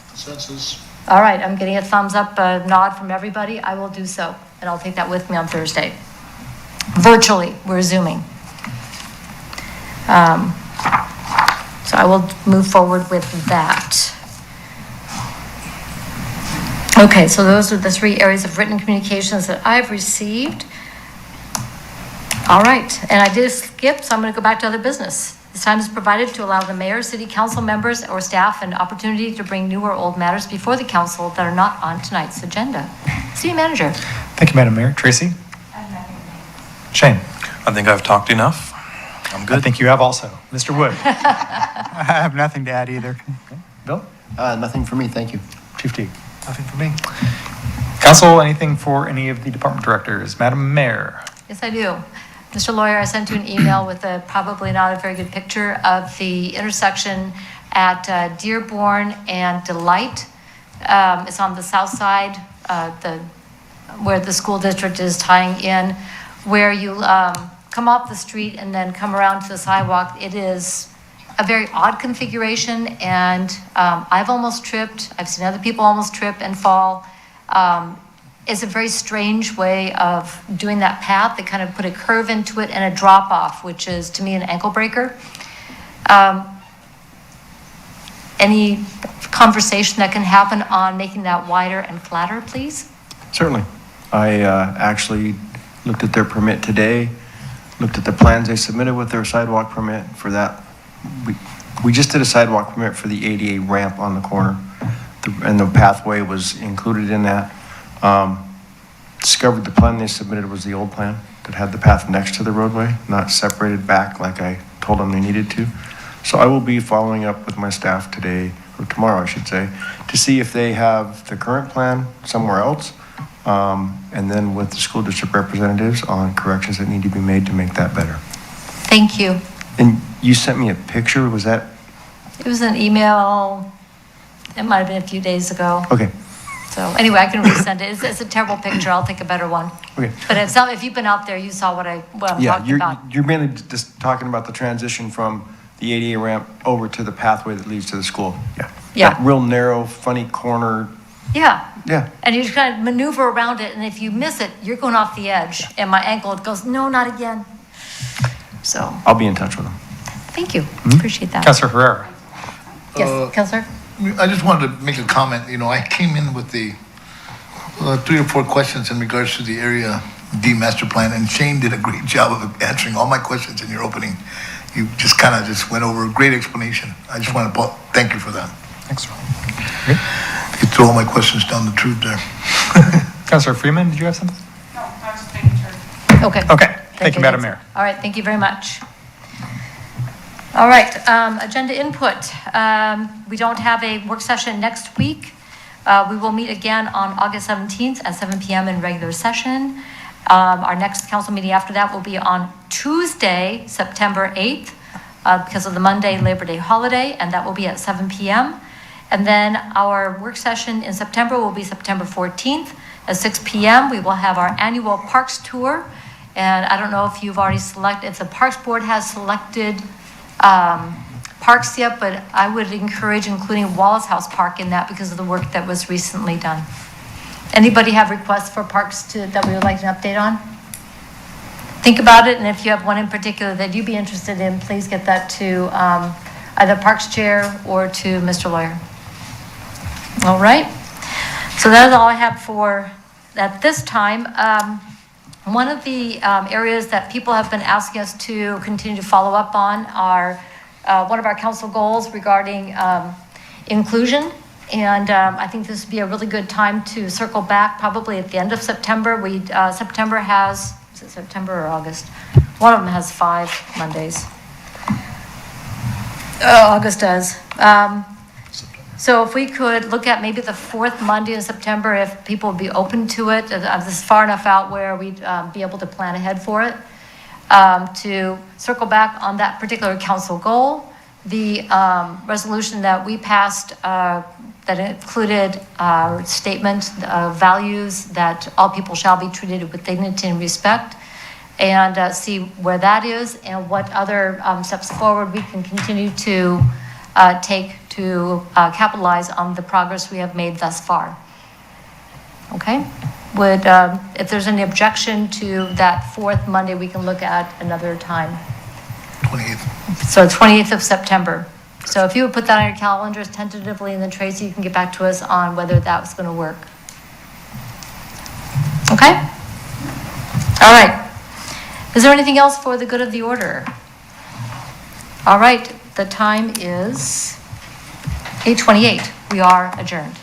Consensus. All right, I'm getting a thumbs up, a nod from everybody. I will do so, and I'll take that with me on Thursday. Virtually, we're Zooming. So I will move forward with that. Okay, so those are the 3 areas of written communications that I've received. All right, and I did skip, so I'm going to go back to other business. This time is provided to allow the mayor, city council members, or staff an opportunity to bring new or old matters before the council that are not on tonight's agenda. City manager. Thank you, Madam Mayor. Tracy? Shane? I think I've talked enough. I'm good. I think you have also. Mr. Wood? I have nothing to add either. Okay. Bill? Nothing for me, thank you. Chief Teague? Nothing for me. Council, anything for any of the department directors? Madam Mayor? Yes, I do. Mr. Lawyer, I sent you an email with probably not a very good picture of the intersection at Dearborn and Delight. It's on the south side, where the school district is tying in, where you come off the street and then come around to the sidewalk. It is a very odd configuration, and I've almost tripped. I've seen other people almost trip and fall. It's a very strange way of doing that path. They kind of put a curve into it and a drop off, which is to me an ankle breaker. Any conversation that can happen on making that wider and flatter, please? Certainly. I actually looked at their permit today, looked at the plans they submitted with their sidewalk permit for that. We just did a sidewalk permit for the ADA ramp on the corner, and the pathway was included in that. Discovered the plan they submitted was the old plan that had the path next to the roadway, not separated back like I told them they needed to. So I will be following up with my staff today, or tomorrow I should say, to see if they have the current plan somewhere else, and then with the school district representatives on corrections that need to be made to make that better. Thank you. And you sent me a picture, was that? It was an email, it might have been a few days ago. Okay. So anyway, I can resend it. It's a terrible picture. I'll take a better one. Okay. But it's not, if you've been out there, you saw what I'm talking about. You're mainly just talking about the transition from the ADA ramp over to the pathway that leads to the school. Yeah. Yeah. That real narrow, funny corner. Yeah. Yeah. And you just kind of maneuver around it, and if you miss it, you're going off the edge. And my ankle goes, no, not again. So, I'll be in touch with them. thank you. Appreciate that. Councilor Herrera. Yes, Counselor? I just wanted to make a comment. You know, I came in with the 3 or 4 questions in regards to the Area D master plan, and Shane did a great job of answering all my questions in your opening. You just kind of just went over a great explanation. I just want to thank you for that. Thanks. You threw all my questions down the tube there. Councilor Freeman, did you have something? No, I was just making sure. Okay. Okay, thank you, Madam Mayor. All right, thank you very much. All right, agenda input. We don't have a work session next week. We will meet again on August 17th at 7 p.m. in regular session. Our next council meeting after that will be on Tuesday, September 8th, because of the Monday Labor Day holiday, and that will be at 7 p.m. And then our work session in September will be September 14th at 6 p.m. We will have our annual parks tour. And I don't know if you've already selected, if the Parks Board has selected parks yet, but I would encourage including Wallace House Park in that because of the work that was recently done. Anybody have requests for parks that we would like an update on? Think about it, and if you have one in particular that you'd be interested in, please get that to either Parks Chair or to Mr. Lawyer. All right, so that is all I have for at this time. One of the areas that people have been asking us to continue to follow up on are one of our council goals regarding inclusion. And I think this would be a really good time to circle back probably at the end of September. September has, is it September or August? One of them has 5 Mondays. August does. So if we could look at maybe the 4th Monday in September, if people would be open to it, this is far enough out where we'd be able to plan ahead for it, to circle back on that particular council goal. The resolution that we passed that included our statement of values that all people shall be treated with dignity and respect, and see where that is and what other steps forward we can continue to take to capitalize on the progress we have made thus far. Okay? If there's any objection to that 4th Monday, we can look at another time. 28th. So 28th of September. So if you would put that on your calendars tentatively, and then Tracy, you can get back to us on whether that was going to work. Okay? All right. Is there anything else for the good of the order? All right. The time is 8:28. We are adjourned.